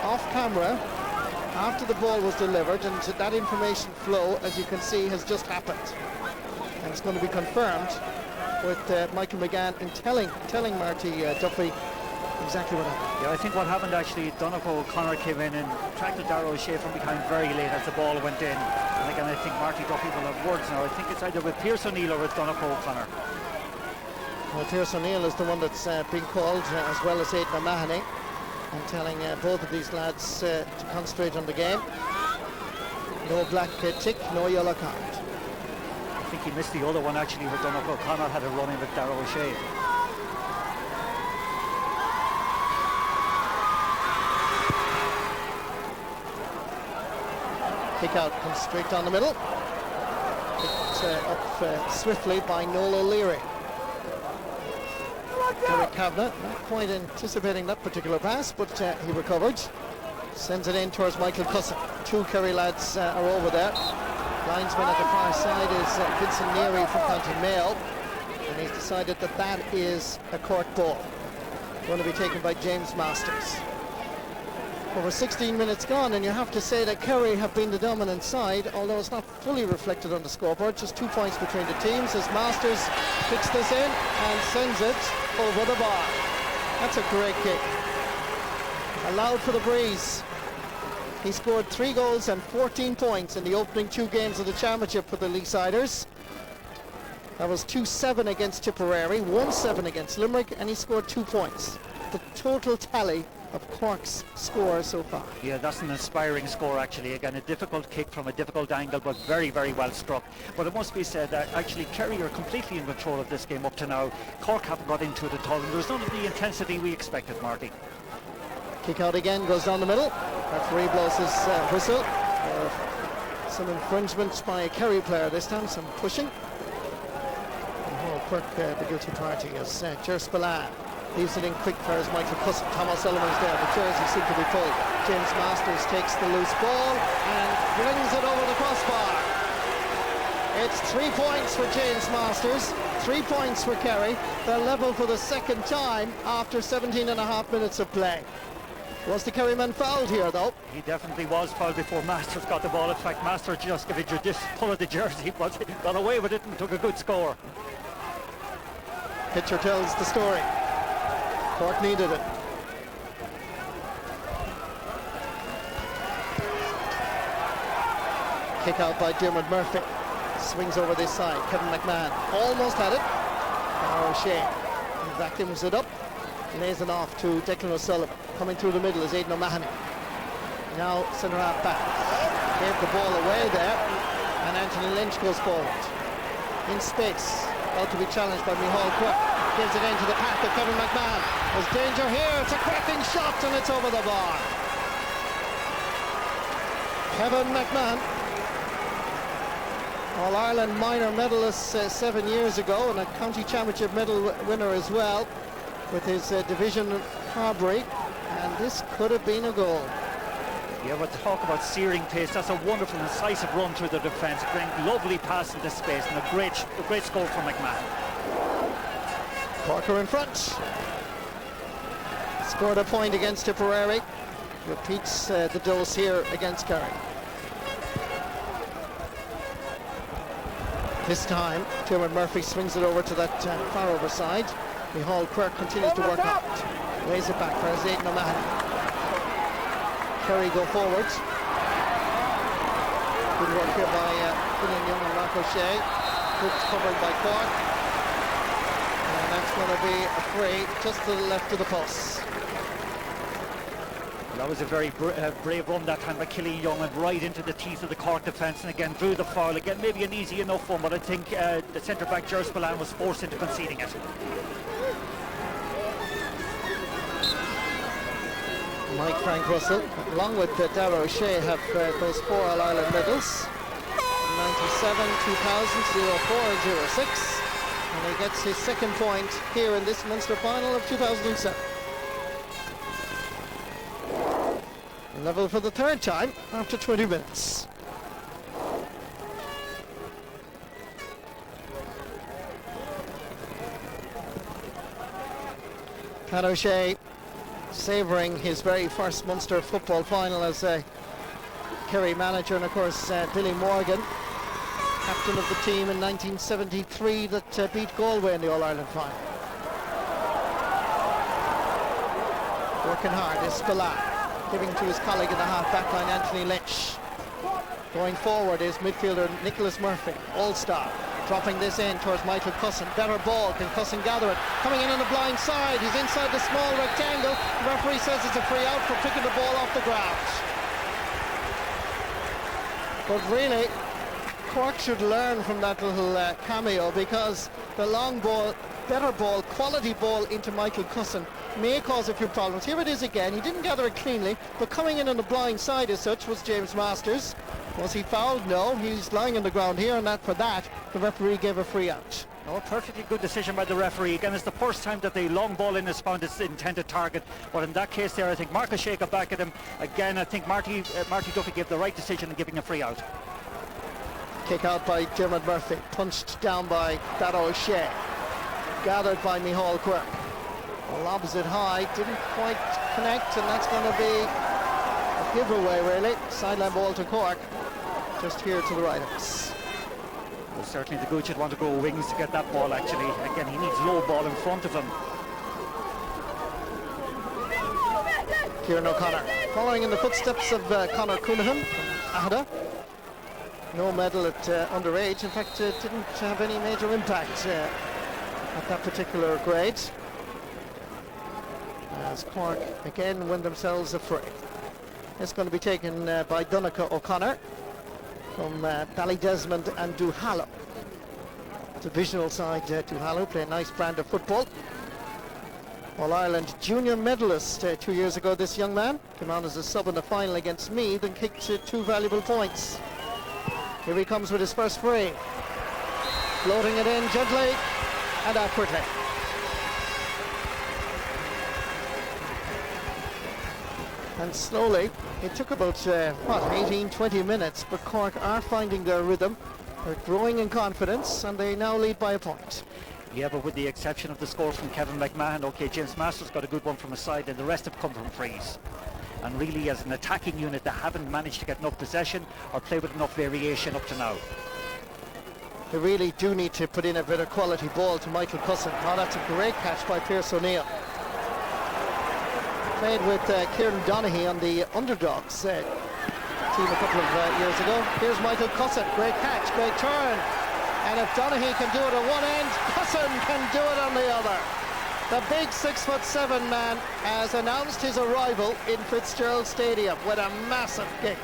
Speaker 6: off camera after the ball was delivered, and that information flow, as you can see, has just happened. And it's going to be confirmed with Michael McGann in telling Marty Duffy exactly what happened.
Speaker 7: Yeah, I think what happened actually, Donegal O'Connor came in and trackled Dara O'Shea from behind very late as the ball went in. And again, I think Marty Duffy will have words now. I think it's either with Pierce O'Neill or with Donegal O'Connor.
Speaker 6: Well, Pierce O'Neill is the one that's being called, as well as Aidan O'Mahony, and telling both of these lads to concentrate on the game. No black tick, no yellow card.
Speaker 7: I think he missed the other one actually, where Donegal O'Connor had a run in with Dara O'Shea.
Speaker 6: Kick out comes straight down the middle. Picked up swiftly by Noel O'Leary. Kerry Kavanagh, not quite anticipating that particular pass, but he recovered. Sends it in towards Michael Cusson. 2 Kerry lads are over there. Linesman at the far side is Vincent Neary from County Mayo, and he's decided that that is a Cork ball. Going to be taken by James Masters. Over 16 minutes gone, and you have to say that Kerry have been the dominant side, although it's not fully reflected on the scoreboard. Just 2 points between the teams as Masters kicks this in and sends it over the bar. That's a great kick. Allowed for the breeze. He scored 3 goals and 14 points in the opening 2 games of the championship for the Leesiders. That was 2-7 against Tipperary, 1-7 against Limerick, and he scored 2 points. The total tally of Cork's score so far.
Speaker 7: Yeah, that's an inspiring score actually. Again, a difficult kick from a difficult angle, but very, very well struck. But it must be said that actually Kerry are completely in control of this game up to now. Cork haven't got into it at all, and there's none of the intensity we expected, Marty.
Speaker 6: Kick out again, goes down the middle. Referee blows his whistle. Some infringements by a Kerry player this time, some pushing. And Cork, the guilty party, is Ger Spillane. Leaves it in quick for his Michael Cusson. Thomas Sullivan's there. The jersey seems to be pulled. James Masters takes the loose ball and brings it over the crossbar. It's 3 points for James Masters, 3 points for Kerry. They're level for the second time after 17.5 minutes of play. Was the Kerryman fouled here though?
Speaker 7: He definitely was fouled before Masters got the ball. In fact, Masters just gave a judicious pull of the jersey, but got away with it and took a good score.
Speaker 6: Picture tells the story. Cork needed it. Kick out by Dermot Murphy. Swings over this side. Kevin McMahon almost had it. O'Shea vacuums it up. Lays it off to Declan O'Sullivan. Coming through the middle is Aidan O'Mahony. Now centre half back. Gave the ball away there. And Anthony Lynch goes forward. In space. About to be challenged by Micheál Quirk. Gives it into the path of Kevin McMahon. There's danger here. It's a cracking shot and it's over the bar. Kevin McMahon, All-Ireland minor medalist 7 years ago and a county championship medal winner as well with his division Carbery, and this could have been a goal.
Speaker 7: Yeah, but talk about searing pace. That's a wonderful, incisive run through the defence. Great, lovely pass into space and a great score from McMahon.
Speaker 6: Corker in front. Scored a point against Tipperary. Repeats the dose here against Kerry. This time, Dermot Murphy swings it over to that far over side. Micheál Quirk continues to work out. Lays it back for Aidan O'Mahony. Kerry go forward. Good work here by William Young and Mark O'Shea. Good covered by Cork. And that's going to be a free just to the left of the post.
Speaker 7: That was a very brave run that time by Killian Young, and right into the teeth of the Cork defence, and again drew the foul. Again, maybe an easy enough one, but I think the centre-back Ger Spillane was forced into conceding it.
Speaker 6: Mike Frank Russell, along with Darragh O'Shea, have those 4 All-Ireland medals. 97, 2000, 04 and 06. And he gets his second point here in this Munster final of 2007. Level for the third time after 20 minutes. Pat O'Shea savouring his very first Munster football final as a Kerry manager, and of course Billy Morgan, captain of the team in 1973 that beat Galway in the All-Ireland final. Working hard is Spillane, giving to his colleague in the half-back line, Anthony Lynch. Going forward is midfielder Nicholas Murphy, all-star. Dropping this in towards Michael Cusson. Better ball, can Cusson gather it? Coming in on the blind side, he's inside the small rectangle. The referee says it's a free out for picking the ball off the ground. But really, Cork should learn from that little cameo, because the long ball, better ball, quality ball into Michael Cusson may cause a few problems. Here it is again. He didn't gather it cleanly, but coming in on the blind side as such was James Masters. Was he fouled? No, he's lying on the ground here, and for that the referee gave a free out.
Speaker 7: No, perfectly good decision by the referee. Again, it's the first time that the long ball in has found its intended target, but in that case there I think Mark O'Shea got back at him. Again, I think Marty Duffy gave the right decision in giving a free out.
Speaker 6: Kick out by Dermot Murphy, punched down by Dara O'Shea, gathered by Micheál Quirk. Lobs it high, didn't quite connect, and that's going to be a giveaway really. Sideline ball to Cork, just here to the right of us.
Speaker 7: Well, certainly the Gooch would want to go wings to get that ball actually. Again, he needs low ball in front of him.
Speaker 6: Kieran O'Connor, following in the footsteps of Conor Coonahan from Aghada. No medal at underage, in fact didn't have any major impact at that particular grade. As Cork again win themselves a free. It's going to be taken by Donncha O'Connor from Ballydesmond and Duhallow. Divisional side Duhallow play a nice brand of football. All-Ireland junior medalist 2 years ago, this young man came on as a sub in the final against Meath and kicked 2 valuable points. Here he comes with his first free, floating it in gently and accurately. And slowly, it took about 18-20 minutes, but Cork are finding their rhythm. They're growing in confidence, and they now lead by a point.
Speaker 7: Yeah, but with the exception of the score from Kevin McMahon, okay, James Masters got a good one from his side, and the rest have come from frees. And really, as an attacking unit, they haven't managed to get enough possession or play with enough variation up to now.
Speaker 6: They really do need to put in a bit of quality ball to Michael Cusson. Oh, that's a great catch by Pearse O'Neill. Played with Kieran Donaghy on the Underdogs team a couple of years ago. Here's Michael Cusson, great catch, great turn. And if Donaghy can do it at one end, Cusson can do it on the other. The big 6'7" man has announced his arrival in Fitzgerald Stadium with a massive kick.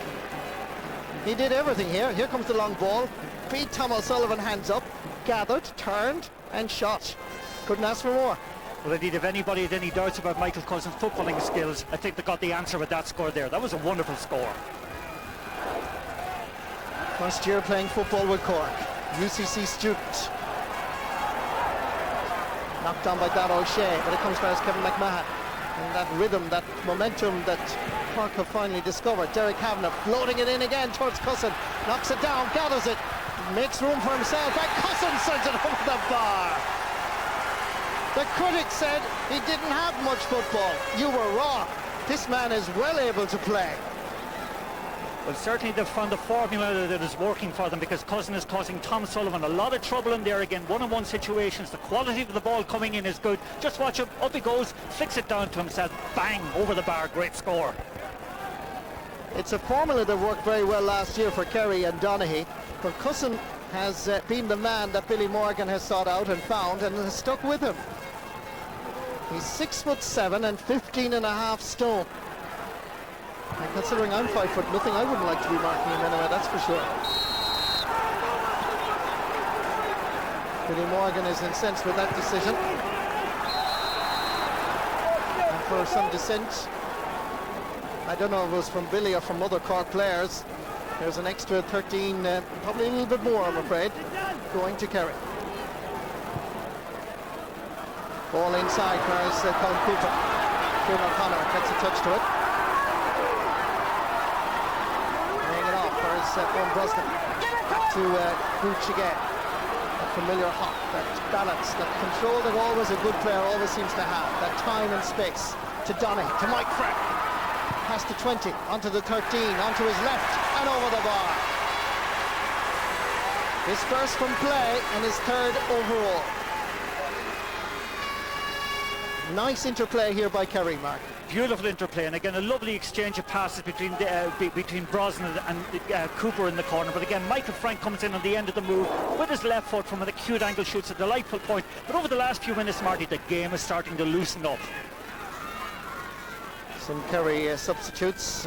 Speaker 6: He did everything here. Here comes the long ball. Beat Tom O'Sullivan hands up, gathered, turned and shot. Couldn't ask for more.
Speaker 7: Well, indeed, if anybody had any doubts about Michael Cousins' footballing skills, I think they got the answer with that score there. That was a wonderful score.
Speaker 6: First year playing football with Cork. UCC student. Knocked down by Dara O'Shea, but it comes past Kevin McMahon. And that rhythm, that momentum that Cork have finally discovered. Derek Kavanagh floating it in again towards Cusson. Knocks it down, gathers it, makes room for himself, and Cusson sends it over the bar. The critics said he didn't have much football. You were wrong. This man is well able to play.
Speaker 7: Well, certainly they've found a formula that is working for them, because Cousin is causing Tom Sullivan a lot of trouble in there again. One-on-one situations, the quality of the ball coming in is good. Just watch him, up he goes, flicks it down to himself, bang, over the bar, great score.
Speaker 6: It's a formula that worked very well last year for Kerry and Donaghy, but Cousin has been the man that Billy Morgan has sought out and found and has stuck with him. He's 6'7" and 15.5 stone. And considering I'm 5 foot nothing, I wouldn't like to be marking him anyway, that's for sure. Billy Morgan is incensed with that decision. And for some dissent, I don't know if it was from Billy or from other Cork players, there's an extra 13, probably a little bit more, I'm afraid, going to Kerry. Ball inside, whereas Colin Cooper. Kieran O'Connor gets a touch to it. Owen Brosnan back to Gooch again. That familiar hop, that balance, that control that always a good player always seems to have. That time and space to Donaghy, to Mike Frank. Past the 20, onto the 13, onto his left and over the bar. His first from play and his third overall. Nice interplay here by Kerry, Mark.
Speaker 7: Beautiful interplay, and again a lovely exchange of passes between Brosnan and Cooper in the corner. But again, Michael Frank comes in on the end of the move with his left foot from an acute angle, shoots a delightful point. But over the last few minutes, Marty, the game is starting to loosen up.
Speaker 6: Some Kerry substitutes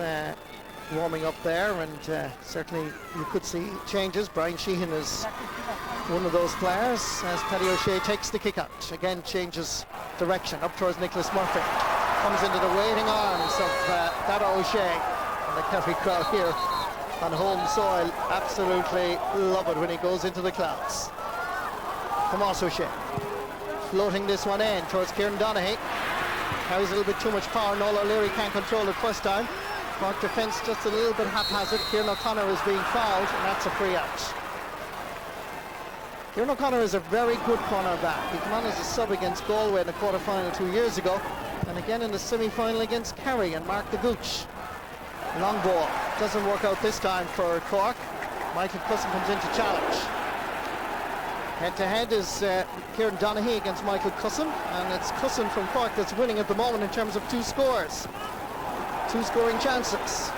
Speaker 6: warming up there, and certainly you could see changes. Brian Sheehan is one of those players as Paddy O'Shea takes the kick out. Again changes direction up towards Nicholas Murphy. Comes into the waiting arms of Dara O'Shea, and the Kerry crowd here on home soil. Absolutely love it when he goes into the clouds. Tomas O'Shea floating this one in towards Kieran Donaghy. Carries a little bit too much power. Noel O'Leary can't control it first time. Cork defence just a little bit haphazard. Kieran O'Connor is being fouled, and that's a free out. Kieran O'Connor is a very good cornerback. He came on as a sub against Galway in the quarter-final 2 years ago, and again in the semi-final against Kerry and Mark the Gooch. Long ball doesn't work out this time for Cork. Michael Cusson comes in to challenge. Head-to-head is Kieran Donaghy against Michael Cusson, and it's Cusson from Cork that's winning at the moment in terms of 2 scores. 2 scoring chances.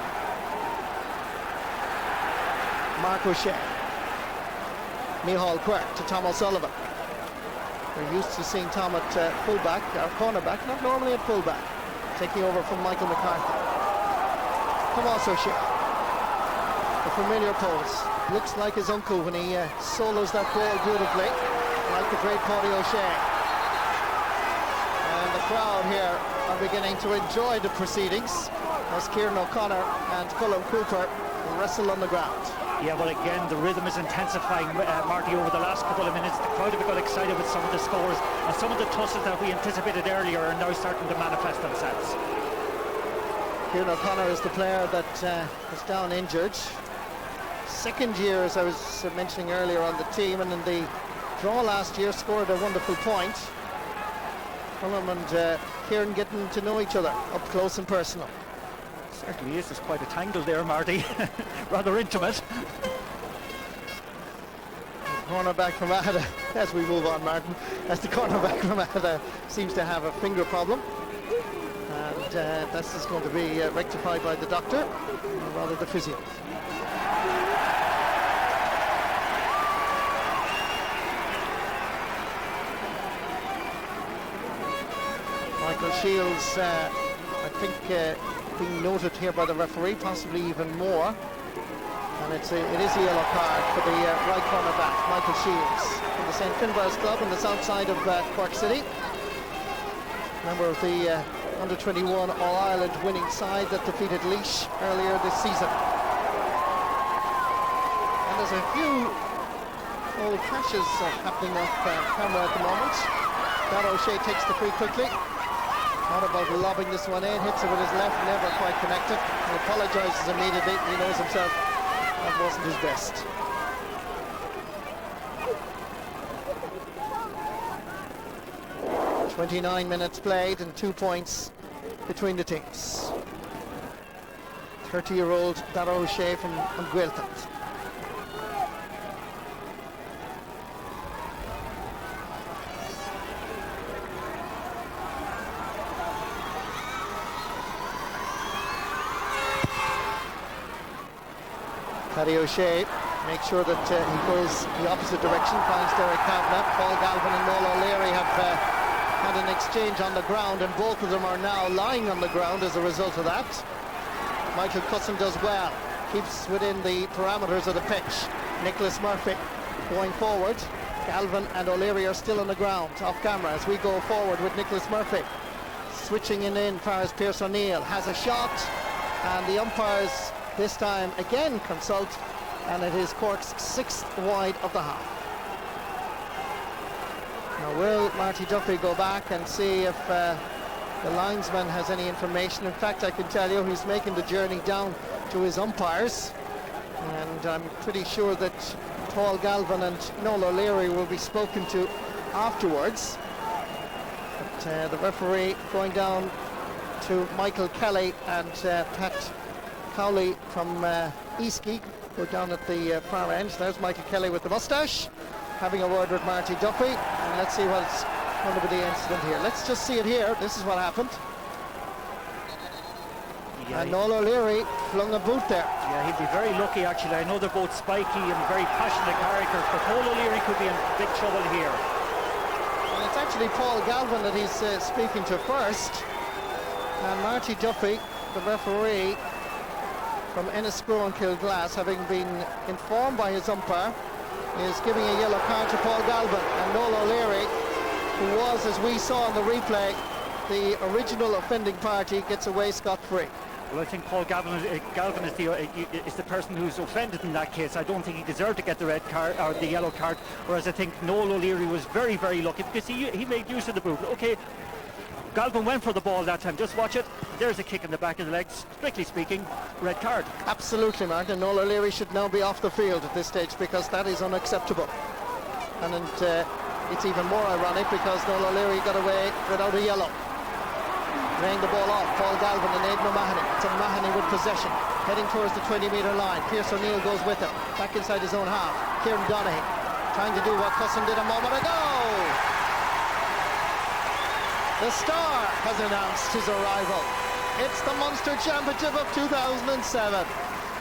Speaker 6: Mark O'Shea. Micheál Quirk to Tom O'Sullivan. We're used to seeing Tom at fullback, or cornerback, not normally at fullback. Taking over from Michael McCarthy. Tomas O'Shea. A familiar pose. Looks like his uncle when he solos that ball beautifully, like the great Paddy O'Shea. And the crowd here are beginning to enjoy the proceedings as Kieran O'Connor and Colin Cooper wrestle on the ground.
Speaker 7: Yeah, well, again, the rhythm is intensifying, Marty, over the last couple of minutes. The crowd have got excited with some of the scores, and some of the tussles that we anticipated earlier are now starting to manifest themselves.
Speaker 6: Kieran O'Connor is the player that was down injured. Second year, as I was mentioning earlier, on the team, and in the draw last year scored a wonderful point. Colin and Kieran getting to know each other up close and personal.
Speaker 7: Certainly is. There's quite a tangle there, Marty. Rather intimate.
Speaker 6: Cornerback from Ahada, as we move on, Martin, as the cornerback from Ahada seems to have a finger problem. And this is going to be rectified by the doctor, or rather the physio. Michael Shields, I think, being noted here by the referee, possibly even more. And it is a yellow card for the right cornerback, Michael Shields, from the St. Finbarr's Club on the south side of Cork City. Member of the under-21 All-Ireland winning side that defeated Laois earlier this season. And there's a few old clashes happening off camera at the moment. Dara O'Shea takes the free quickly. Not about lobbing this one in, hits it with his left, never quite connected. He apologises immediately, he knows himself that wasn't his best. .29 minutes played and 2 points between the teams. 30-year-old Dara O'Shea from Gaeltacht. Paddy O'Shea makes sure that he goes the opposite direction, finds Derek Kavanagh. Paul Galvin and Noel O'Leary have had an exchange on the ground, and both of them are now lying on the ground as a result of that. Michael Cusson does well, keeps within the parameters of the pitch. Nicholas Murphy going forward. Galvin and O'Leary are still on the ground, off camera, as we go forward with Nicholas Murphy. Switching in far as Pierce O'Neill has a shot, and the umpires this time again consult, and it is Cork's 6th wide of the half. Now will Marty Duffy go back and see if the linesman has any information? In fact, I can tell you he's making the journey down to his umpires, and I'm pretty sure that Paul Galvin and Noel O'Leary will be spoken to afterwards. But the referee going down to Michael Kelly and Pat Cowley from Eastgate, go down at the far end. There's Michael Kelly with the moustache, having a word with Marty Duffy, and let's see what's going to be the incident here. Let's just see it here. This is what happened. Yeah, and Noel O'Leary flung a boot there.
Speaker 7: Yeah, he'd be very lucky, actually. I know they're both spiky and very passionate characters, but Noel O'Leary could be in big trouble here.
Speaker 6: And it's actually Paul Galvin that he's speaking to first, and Marty Duffy, the referee from Enniscrow and Kilglass, having been informed by his umpire, is giving a yellow card to Paul Galvin. And Noel O'Leary, who was, as we saw in the replay, the original offending party, gets away scot-free.
Speaker 7: Well, I think Paul Galvin is the person who's offended in that case. I don't think he deserved to get the red card or the yellow card, whereas I think Noel O'Leary was very, very lucky because he made use of the boot. Okay, Galvin went for the ball that time. Just watch it. There's a kick in the back of the legs. Strictly speaking, red card.
Speaker 6: Absolutely, Martin. Noel O'Leary should now be off the field at this stage because that is unacceptable. And it's even more ironic because Noel O'Leary got away without a yellow. Laying the ball off, Paul Galvin and Aidan O'Mahony. It's O'Mahony with possession, heading towards the 20-metre line. Pierce O'Neill goes with him, back inside his own half. Kieran Donaghy trying to do what Cusson did a moment ago. The Star has announced his arrival. It's the Munster Championship of 2007.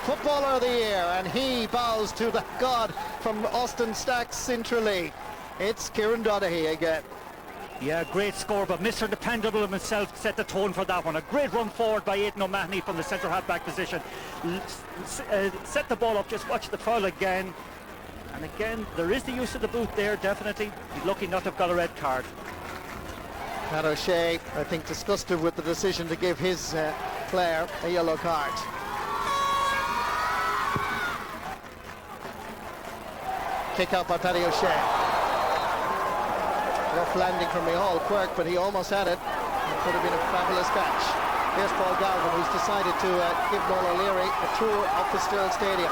Speaker 6: Footballer of the Year, and he bows to the god from Austin Stacks Centrally. It's Kieran Donaghy again.
Speaker 7: Yeah, great score, but Mr. Dependable himself set the tone for that one. A great run forward by Aidan O'Mahony from the centre half-back position. Set the ball up, just watch the foul again. And again, there is the use of the boot there, definitely. He's lucky not to have got a red card.
Speaker 6: Pat O'Shea, I think, disgusted with the decision to give his player a yellow card. Kick out by Paddy O'Shea. Rough landing from Micheál Quirk, but he almost had it. It could have been a fabulous catch. Here's Paul Galvin, who's decided to give Noel O'Leary a tour of Fitzgerald Stadium.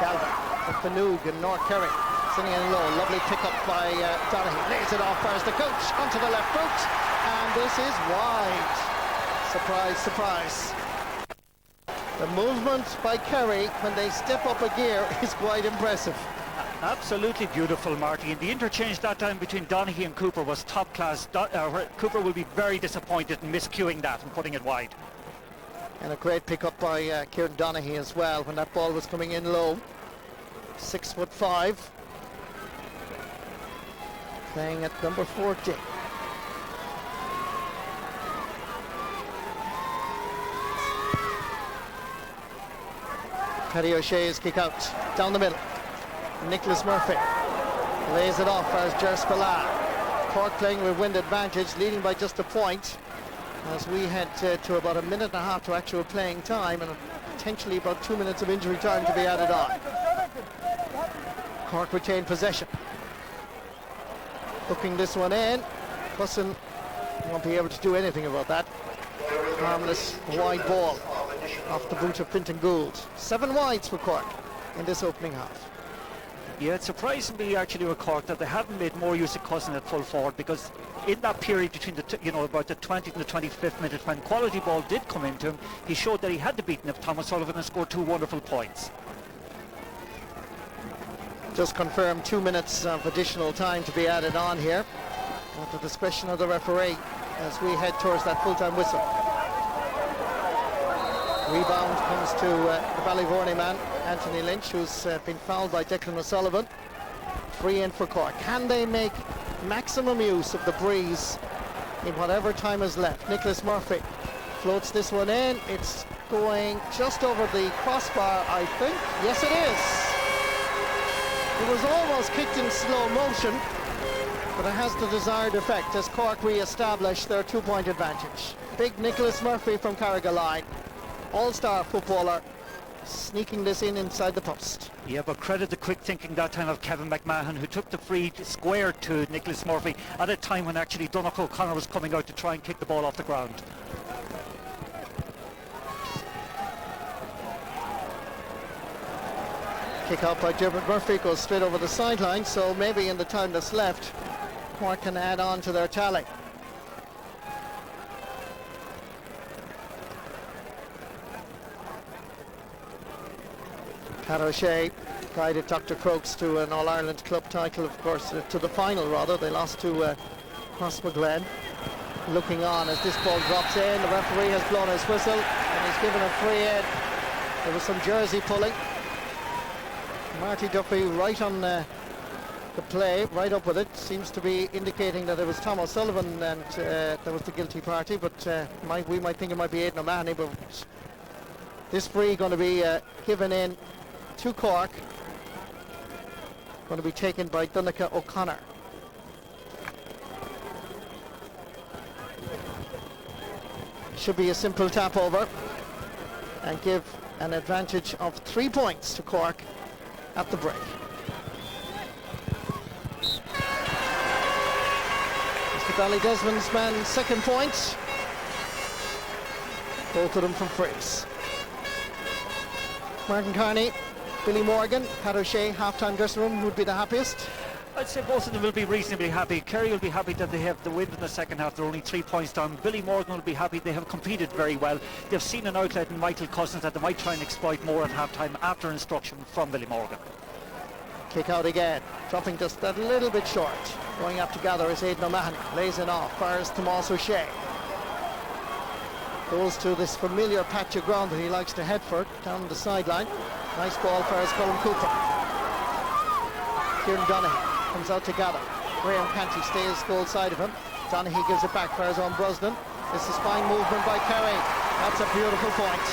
Speaker 6: Galvin with Fanoog and North Kerry sitting in low. Lovely pick up by Donaghy. Lays it off, fires the coach onto the left boot, and this is wide. Surprise, surprise. The movement by Kerry when they step up a gear is quite impressive.
Speaker 7: Absolutely beautiful, Marty. And the interchange that time between Donaghy and Cooper was top class. Cooper will be very disappointed in miscuing that and putting it wide.
Speaker 6: And a great pick up by Kieran Donaghy as well when that ball was coming in low. 6'5", playing at number 14. Paddy O'Shea's kick out down the middle. Nicholas Murphy lays it off as Ger Spillane. Cork playing with wind advantage, leading by just a point as we head to about a minute and a half to actual playing time and potentially about 2 minutes of injury time to be added on. Cork retain possession. Hooking this one in. Cusson won't be able to do anything about that. Harmless wide ball off the boot of Fintan Gould. 7 wides for Cork in this opening half.
Speaker 7: Yeah, it's surprising me actually with Cork that they haven't made more use of Cusson at full forward, because in that period between the about the 20th and the 25th minute when quality ball did come into him, he showed that he had to beat Nip Thomas Sullivan and scored 2 wonderful points.
Speaker 6: Just confirmed 2 minutes of additional time to be added on here at the discretion of the referee as we head towards that full-time whistle. Rebound comes to the Ballyvorney man, Anthony Lynch, who's been fouled by Declan O'Sullivan. Free in for Cork. Can they make maximum use of the breeze in whatever time is left? Nicholas Murphy floats this one in. It's going just over the crossbar, I think. Yes, it is. It was almost kicked in slow motion, but it has the desired effect as Cork re-establish their 2-point advantage. Big Nicholas Murphy from Carrigaline, all-star footballer, sneaking this in inside the post.
Speaker 7: Yeah, but credit the quick thinking that time of Kevin McMahon, who took the free square to Nicholas Murphy at a time when actually Donach O'Connor was coming out to try and kick the ball off the ground.
Speaker 6: Kick out by Dermot Murphy goes straight over the sideline, so maybe in the time that's left, Cork can add on to their tally. Pat O'Shea guided Dr. Crokes to an All-Ireland club title, of course, to the final rather. They lost to Crossmaglen. Looking on as this ball drops in, the referee has blown his whistle and he's given a free in. There was some jersey pulling. Marty Duffy right on the play, right up with it. Seems to be indicating that it was Tom O'Sullivan and that was the guilty party, but we might think it might be Aidan O'Mahony, but this free going to be given in to Cork. Going to be taken by Donach O'Connor. Should be a simple tap over. and give an advantage of 3 points to Cork at the break. Mr. Ballydesmond's man, second point. Both of them from frees. Martin Carney, Billy Morgan, Pat O'Shea, half-time dressing room, who would be the happiest?
Speaker 7: I'd say both of them will be reasonably happy. Kerry will be happy that they have the win in the second half. They're only 3 points down. Billy Morgan will be happy they have competed very well. They've seen an outlet in Michael Cousins that they might try and exploit more at half-time after instruction from Billy Morgan.
Speaker 6: Kick out again, dropping just a little bit short. Going up to gather is Aidan O'Mahony. Lays it off, fires Tomas O'Shea. Goes to this familiar patch of ground that he likes to head for, down the sideline. Nice ball, fires Colin Cooper. Kieran Donaghy comes out to gather. Graham Canty stays goal side of him. Donaghy gives it back, fires on Brosnan. This is fine movement by Kerry. That's a beautiful point.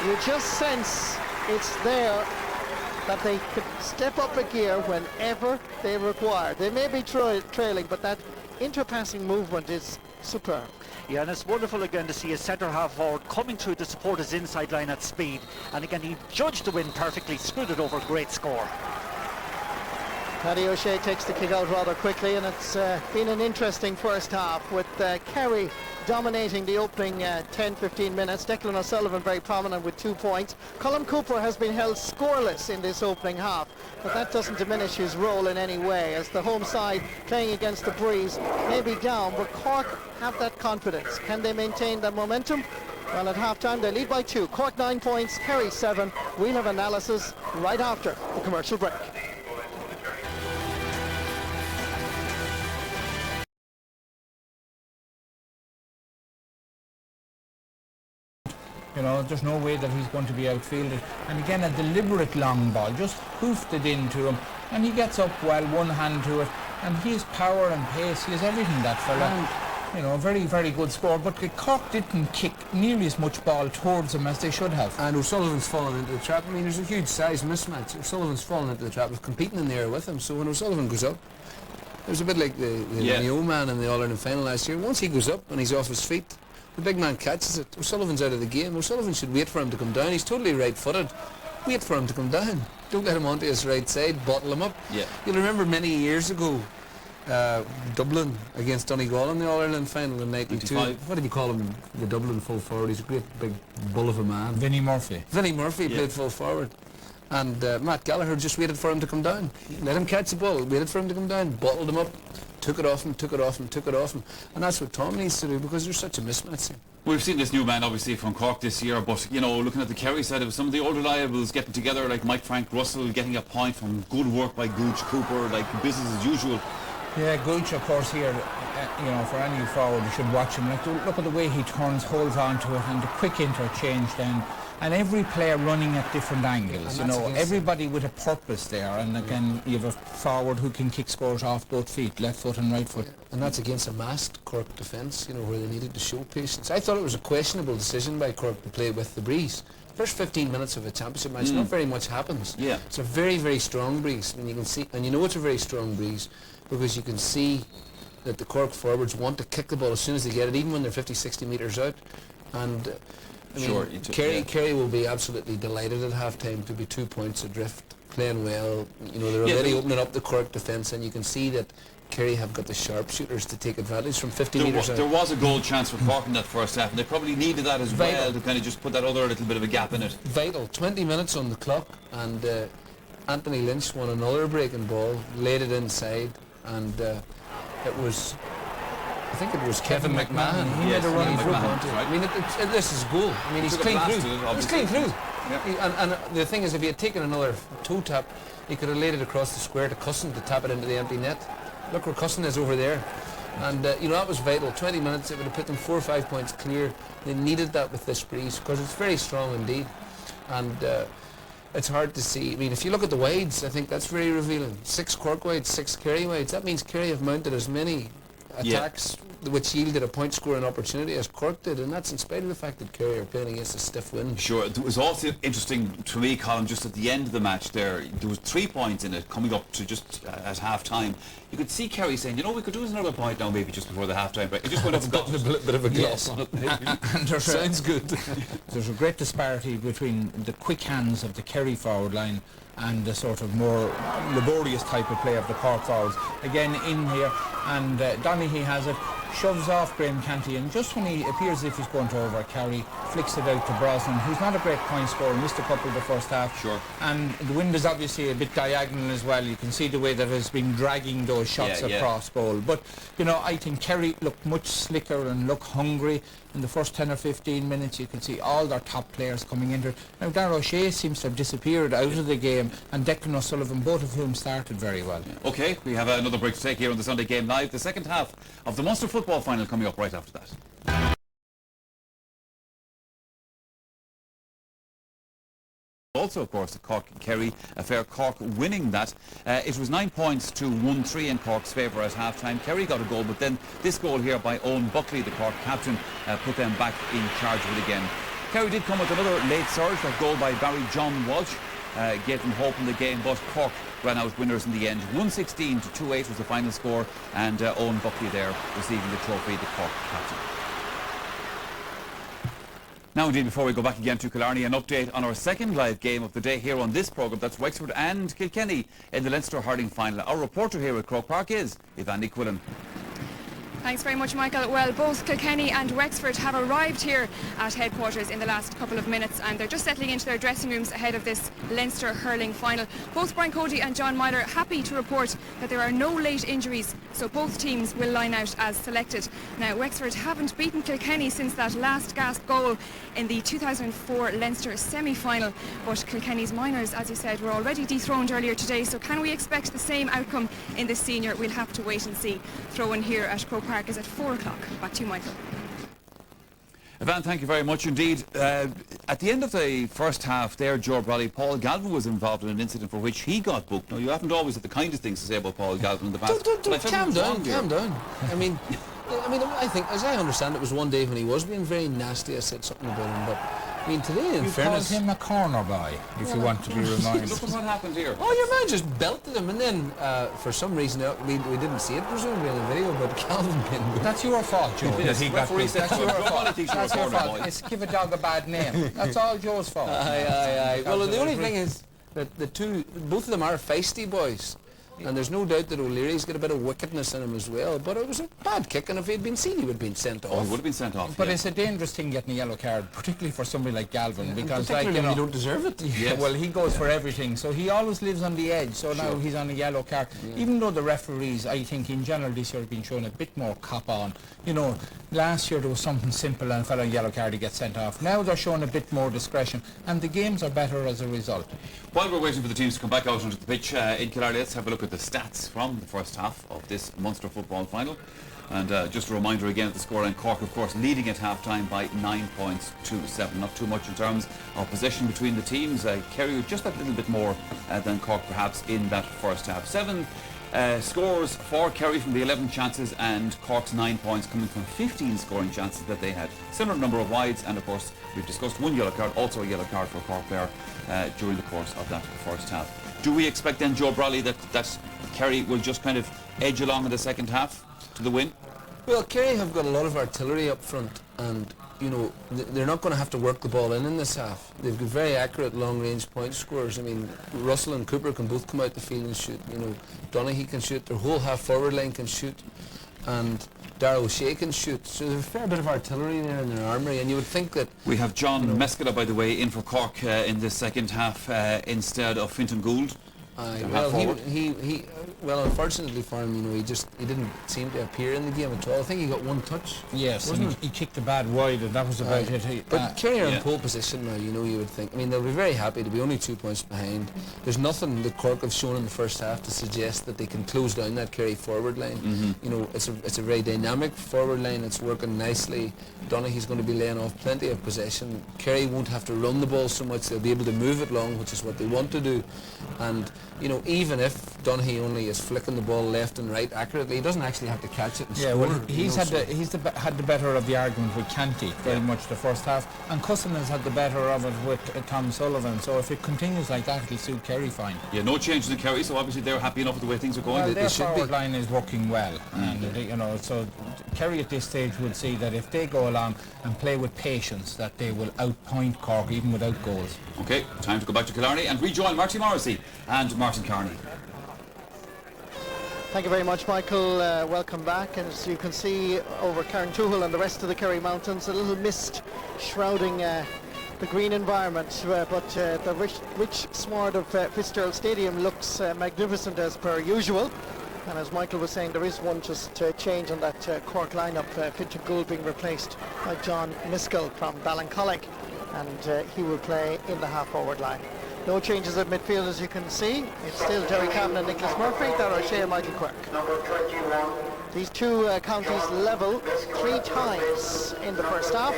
Speaker 6: You just sense it's there, that they could step up a gear whenever they require. They may be trailing, but that interpassing movement is superb.
Speaker 7: Yeah, and it's wonderful again to see a centre half forward coming through to support his inside line at speed. And again, he judged the win perfectly, screwed it over, great score.
Speaker 6: Paddy O'Shea takes the kick out rather quickly, and it's been an interesting first half with Kerry dominating the opening 10-15 minutes. Declan O'Sullivan very prominent with 2 points. Colin Cooper has been held scoreless in this opening half, but that doesn't diminish his role in any way, as the home side playing against the breeze may be down, but Cork have that confidence. Can they maintain that momentum? Well, at half-time they lead by 2. Cork 9 points, Kerry 7. We'll have analysis right after the commercial break.
Speaker 4: You know, there's no way that he's going to be outfielded. And again, a deliberate long ball, just hoofed it into him, and he gets up well, one hand to it, and he has power and pace, he has everything, that fella. You know, very, very good score, but Cork didn't kick nearly as much ball towards him as they should have.
Speaker 5: And O'Sullivan's fallen into the trap. I mean, there's a huge size mismatch. O'Sullivan's fallen into the trap of competing in there with him, so when O'Sullivan goes up, it was a bit like the Mayo man in the All-Ireland final last year. Once he goes up and he's off his feet, the big man catches it. O'Sullivan's out of the game. O'Sullivan should wait for him to come down. He's totally right-footed. Wait for him to come down. Don't let him onto his right side. Bottle him up.
Speaker 3: Yeah.
Speaker 5: You'll remember many years ago, Dublin against Donegal in the All-Ireland final in '92. What did you call him? The Dublin full forward. He's a great big bull of a man.
Speaker 4: Vinnie Murphy.
Speaker 5: Vinnie Murphy played full forward. And Matt Gallagher just waited for him to come down. Let him catch the ball. Waited for him to come down. Bottled him up. Took it off him, took it off him, took it off him. And that's what Tom needs to do, because there's such a mismatch here.
Speaker 3: We've seen this new man obviously from Cork this year, but you know, looking at the Kerry side of it, some of the old reliables getting together, like Mike Frank Russell getting a point from good work by Gooch Cooper, like business as usual.
Speaker 4: Yeah, Gooch, of course, here, you know, for any forward, you should watch him. Like, look at the way he turns, holds on to it, and the quick interchange then. And every player running at different angles, you know, everybody with a purpose there. And again, you have a forward who can kick scores off both feet, left foot and right foot.
Speaker 5: And that's against a masked Cork defence, you know, where they needed to show patience. I thought it was a questionable decision by Cork to play with the breeze. First 15 minutes of a championship match, not very much happens.
Speaker 3: Yeah.
Speaker 5: It's a very, very strong breeze, and you can see, and you know it's a very strong breeze because you can see that the Cork forwards want to kick the ball as soon as they get it, even when they're 50-60 metres out. And I mean, Kerry will be absolutely delighted at half-time to be 2 points adrift, playing well. You know, they're already opening up the Cork defence, and you can see that Kerry have got the sharpshooters to take advantage from 50 metres out.
Speaker 3: There was a goal chance for Cork in that first half, and they probably needed that as well to kind of just put that other little bit of a gap in it.
Speaker 5: Vital. 20 minutes on the clock, and Anthony Lynch won another breaking ball, laid it inside, and it was... I think it was Kevin McMahon. He made a running through. I mean, this is goal. I mean, he's clean through. He's clean through. And the thing is, if he had taken another toe tap, he could have laid it across the square to Cusson to tap it into the empty net. Look where Cusson is over there. And, you know, that was vital. 20 minutes, it would have put them 4 or 5 points clear. They needed that with this breeze, because it's very strong indeed. And it's hard to see. I mean, if you look at the wides, I think that's very revealing. 6 Cork wides, 6 Kerry wides. That means Kerry have mounted as many attacks which yielded a point scoring opportunity as Cork did, and that's in spite of the fact that Kerry are playing against a stiff wind.
Speaker 3: Sure, it was also interesting to me, Colin, just at the end of the match there was 3 points in it coming up to just at half time. You could see Kerry saying, you know, we could do us another point now maybe just before the half time break. It just went up and got
Speaker 5: a bit of a gloss on it.
Speaker 4: And
Speaker 5: Sounds good.
Speaker 4: There's a great disparity between the quick hands of the Kerry forward line and the sort of more laborious type of play of the Cork forwards. Again in here, and Donaghy has it, shoves off Graham Canty, and just when he appears as if he's going to over Kerry, flicks it out to Brosnan, who's not a great point scorer, missed a couple of the first half.
Speaker 3: Sure.
Speaker 4: And the wind is obviously a bit diagonal as well. You can see the way that has been dragging those shots across goal. But, you know, I think Kerry looked much slicker and looked hungry. In the first 10 or 15 minutes, you could see all their top players coming into it. Now, Darragh O'Shea seems to have disappeared out of the game, and Declan O'Sullivan, both of whom started very well.
Speaker 3: Okay, we have another break to take here on the Sunday Game Live. The second half of the Munster football final coming up right after that. Also, of course, the Cork-Kerry affair, Cork winning that. It was 9 points to 1-3 in Cork's favour at half-time. Kerry got a goal, but then this goal here by Owen Buckley, the Cork captain, put them back in charge of it again. Kerry did come with another late surge. That goal by Barry John Walsh gave them hope in the game, but Cork ran out winners in the end. 116 to 2-8 was the final score, and Owen Buckley there receiving the trophy, the Cork captain. Now indeed, before we go back again to Killarney, an update on our second live game of the day here on this programme. That's Wexford and Kilkenny in the Leinster hurling final. Our reporter here at Croke Park is Ivani Quillen.
Speaker 2: Thanks very much, Michael. Well, both Kilkenny and Wexford have arrived here at headquarters in the last couple of minutes, and they're just settling into their dressing rooms ahead of this Leinster hurling final. Both Brian Cody and John Myler happy to report that there are no late injuries, so both teams will line out as selected. Now, Wexford haven't beaten Kilkenny since that last gasp goal in the 2004 Leinster semi-final, but Kilkenny's minors, as you said, were already dethroned earlier today, so can we expect the same outcome in this senior? We'll have to wait and see. Throw-in here at Croke Park is at 4 o'clock. Back to you, Michael.
Speaker 3: Ivan, thank you very much indeed. At the end of the first half there, Joe Bradley, Paul Galvin was involved in an incident for which he got booked. Now, you haven't always had the kindest things to say about Paul Galvin in the past.
Speaker 5: Calm down. I mean, I think, as I understand, it was one day when he was being very nasty. I said something about him, but I mean, today, in fairness,
Speaker 4: called him a corner boy, if you want to be reminded.
Speaker 3: Look at what happened here.
Speaker 5: Oh, your man just belted him, and then for some reason we didn't see it presumably in the video, but Calvin pinned.
Speaker 4: That's your fault, Joe.
Speaker 3: Yes,
Speaker 4: that he got
Speaker 3: referee said
Speaker 4: That's your fault.
Speaker 3: That's your fault.
Speaker 4: It's give a dog a bad name. That's all Joe's fault.
Speaker 5: Aye. Well, the only thing is that both of them are feisty boys. And there's no doubt that O'Leary's got a bit of wickedness in him as well. But it was a bad kick, and if he'd been seen, he would have been sent off.
Speaker 3: Oh, he would have been sent off.
Speaker 4: But it's a dangerous thing getting a yellow card, particularly for somebody like Galvin, because
Speaker 5: like, you don't deserve it.
Speaker 4: Yes. Well, he goes for everything, so he always lives on the edge. So now he's on a yellow card. Even though the referees, I think, in general this year have been showing a bit more cop on. You know, last year there was something simple and a fellow on yellow card he gets sent off. Now they're showing a bit more discretion, and the games are better as a result.
Speaker 3: While we're waiting for the teams to come back out onto the pitch in Killarney, let's have a look at the stats from the first half of this Munster football final. And just a reminder again of the scoreline. Cork, of course, leading at half-time by 9 points to 7. Not too much in terms of possession between the teams. Kerry just a little bit more than Cork perhaps in that first half. 7 scores for Kerry from the 11 chances, and Cork's 9 points coming from 15 scoring chances that they had. Similar number of wides, and of course we've discussed one yellow card, also a yellow card for a Cork player during the course of that first half. Do we expect then, Joe Bradley, that Kerry will just kind of edge along in the second half to the win?
Speaker 5: Well, Kerry have got a lot of artillery up front, and you know they're not going to have to work the ball in this half. They've got very accurate long-range point scorers. I mean, Russell and Cooper can both come out the field and shoot. You know, Donaghy can shoot. Their whole half-forward line can shoot, and Darragh O'Shea can shoot. So there's a fair bit of artillery there in their armoury, and you would think that...
Speaker 3: We have John Mescala, by the way, in for Cork in the second half instead of Fintan Gould.
Speaker 5: Well, unfortunately for him, you know, he didn't seem to appear in the game at all. I think he got one touch.
Speaker 4: Yes, and he kicked a bad wide, and that was about it.
Speaker 5: But Kerry are in pole position now, you know, you would think. I mean, they'll be very happy to be only 2 points behind. There's nothing that Cork have shown in the first half to suggest that they can close down that Kerry forward line. You know, it's a very dynamic forward line. It's working nicely. Donaghy's going to be laying off plenty of possession. Kerry won't have to run the ball so much. They'll be able to move it long, which is what they want to do. And you know, even if Donaghy only he is flicking the ball left and right accurately. He doesn't actually have to catch it and
Speaker 4: Yeah,
Speaker 5: score.
Speaker 4: well, he's had the better of the argument with Canty very much the first half, and Cusson has had the better of it with Tom Sullivan. So if it continues like that, it'll suit Kerry fine.
Speaker 3: Yeah, no changes in Kerry, so obviously they're happy enough with the way things are going.
Speaker 4: Well,
Speaker 3: They
Speaker 4: their
Speaker 3: should be.
Speaker 4: forward line is working well, and so Kerry at this stage would see that if they go along and play with patience, that they will outpoint Cork even without goals.
Speaker 3: Okay, time to go back to Killarney and rejoin Marty Morrissey and Martin Carney.
Speaker 6: Thank you very much, Michael. Welcome back. And as you can see over Carntoohil and the rest of the Kerry Mountains, a little mist shrouding the green environment, but the rich sward of Fitzgerald Stadium looks magnificent as per usual. And as Michael was saying, there is one just change on that Cork lineup. Fintan Gould being replaced by John Miskell from Ballincollig, and he will play in the half-forward line. No changes at midfield, as you can see. It's still Derry Cavan and Nicholas Murphy, Darragh O'Shea and Michael Quirk. These two counties level 3 times in the first half.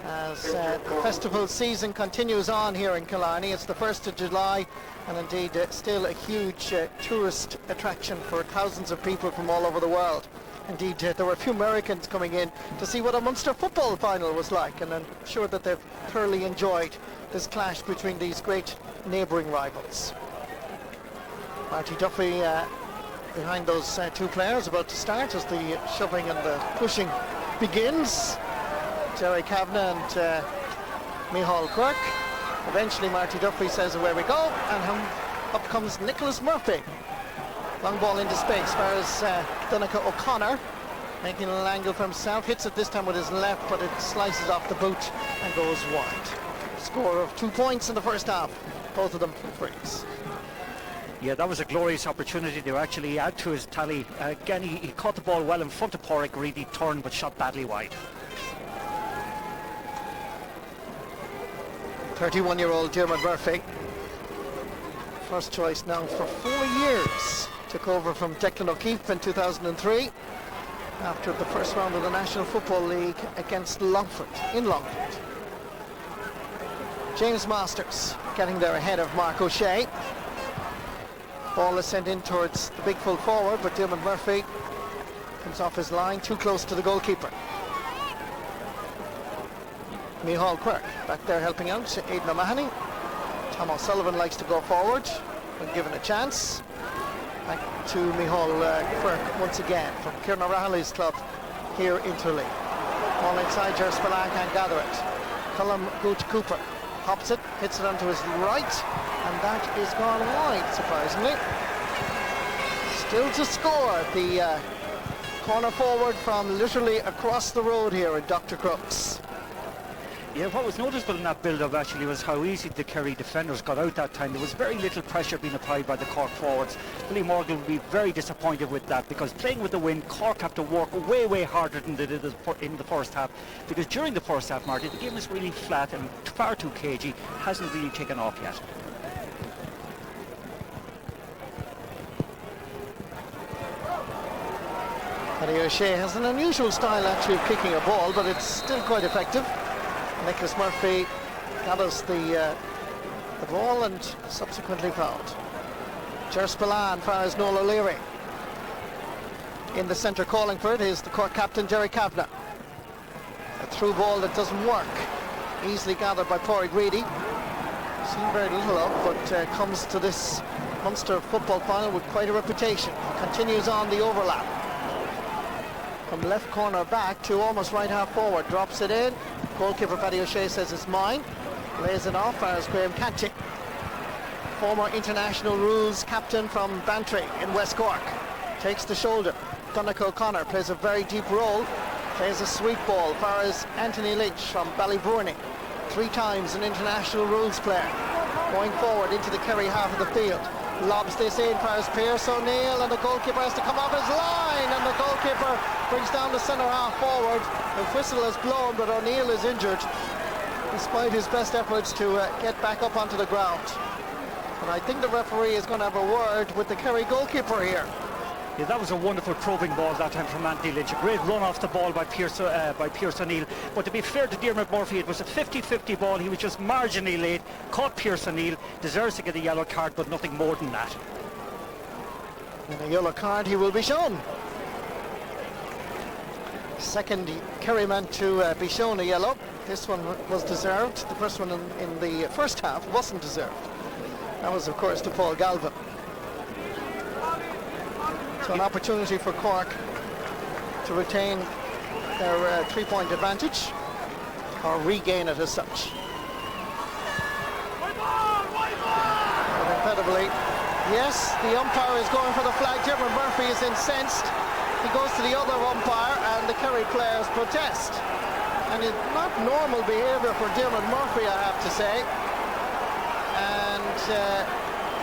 Speaker 6: As the festival season continues on here in Killarney. It's the 1st of July, and indeed still a huge tourist attraction for thousands of people from all over the world. Indeed, there were a few Americans coming in to see what a Munster football final was like, and I'm sure that they've thoroughly enjoyed this clash between these great neighbouring rivals. Marty Duffy behind those two players, about to start as the shoving and the pushing begins. Derry Kavanagh and Micheál Quirk. Eventually Marty Duffy says away we go, and up comes Nicholas Murphy. Long ball into space, whereas Donncha O'Connor making an angle for himself, hits it this time with his left, but it slices off the boot and goes wide. Score of 2 points in the first half, both of them from frees.
Speaker 7: Yeah, that was a glorious opportunity to actually add to his tally. Again, he caught the ball well in front of Porrick, really turned but shot badly wide.
Speaker 6: 31-year-old Dermot Murphy, first choice now for 4 years. Took over from Declan O'Keefe in 2003 after the first round of the National Football League against Longford, in Longford. James Masters getting there ahead of Mark O'Shea. Ball is sent in towards the big full forward, but Dermot Murphy comes off his line, too close to the goalkeeper. Micheál Quirk back there helping out, Aidan O'Mahony. Tom O'Sullivan likes to go forward when given a chance. Back to Micheál Quirk once again from Kieran O'Reilly's club here in Tralee. Ball inside, Ger Spillane can't gather it. Colm Gooch Cooper hops it, hits it onto his right, and that is gone wide, surprisingly. Still to score, the corner forward from literally across the road here at Dr. Crooks.
Speaker 7: Yeah, what was noticeable in that build-up actually was how easy the Kerry defenders got out that time. There was very little pressure being applied by the Cork forwards. Billy Morgan would be very disappointed with that, because playing with the wind, Cork have to work way harder than they did in the first half. Because during the first half, Marty, the game is really flat and far too cagey, hasn't really taken off yet.
Speaker 6: Paddy O'Shea has an unusual style actually of kicking a ball, but it's still quite effective. Nicholas Murphy gathers the ball and subsequently fouled. Ger Spillane fires Noel O'Leary. In the centre calling for it is the Cork captain Derry Kavanagh. A through ball that doesn't work. Easily gathered by Porrick Reedy. Seen very little of, but comes to this Munster football final with quite a reputation. Continues on the overlap. From left corner back to almost right half forward. Drops it in. Goalkeeper Paddy O'Shea says it's mine. Lays it off as Graham Canty, former international rules captain from Bantry in West Cork, takes the shoulder. Donncha O'Connor plays a very deep role, plays a sweep ball far as Anthony Lynch from Ballyvourney, 3 times an international rules player, going forward into the Kerry half of the field. Lobs this in far as Pierce O'Neill, and the goalkeeper has to come off his line, and the goalkeeper brings down the centre half forward. The whistle has blown, but O'Neill is injured despite his best efforts to get back up onto the ground. And I think the referee is going to have a word with the Kerry goalkeeper here.
Speaker 7: Yeah, that was a wonderful probing ball that time from Anthony Lynch. A great run off the ball by Pierce O'Neill. But to be fair to Dermot Murphy, it was a 50-50 ball. He was just marginally late, caught Pierce O'Neill, deserves to get a yellow card, but nothing more than that.
Speaker 6: And a yellow card he will be shown. Second Kerry man to be shown a yellow. This one was deserved. The first one in the first half wasn't deserved. That was, of course, to Paul Galvin. So an opportunity for Cork to retain their 3-point advantage, or regain it as such. But incredibly, yes, the umpire is going for the flag. Dermot Murphy is incensed. He goes to the other umpire, and the Kerry players protest. And it's not normal behaviour for Dermot Murphy, I have to say. And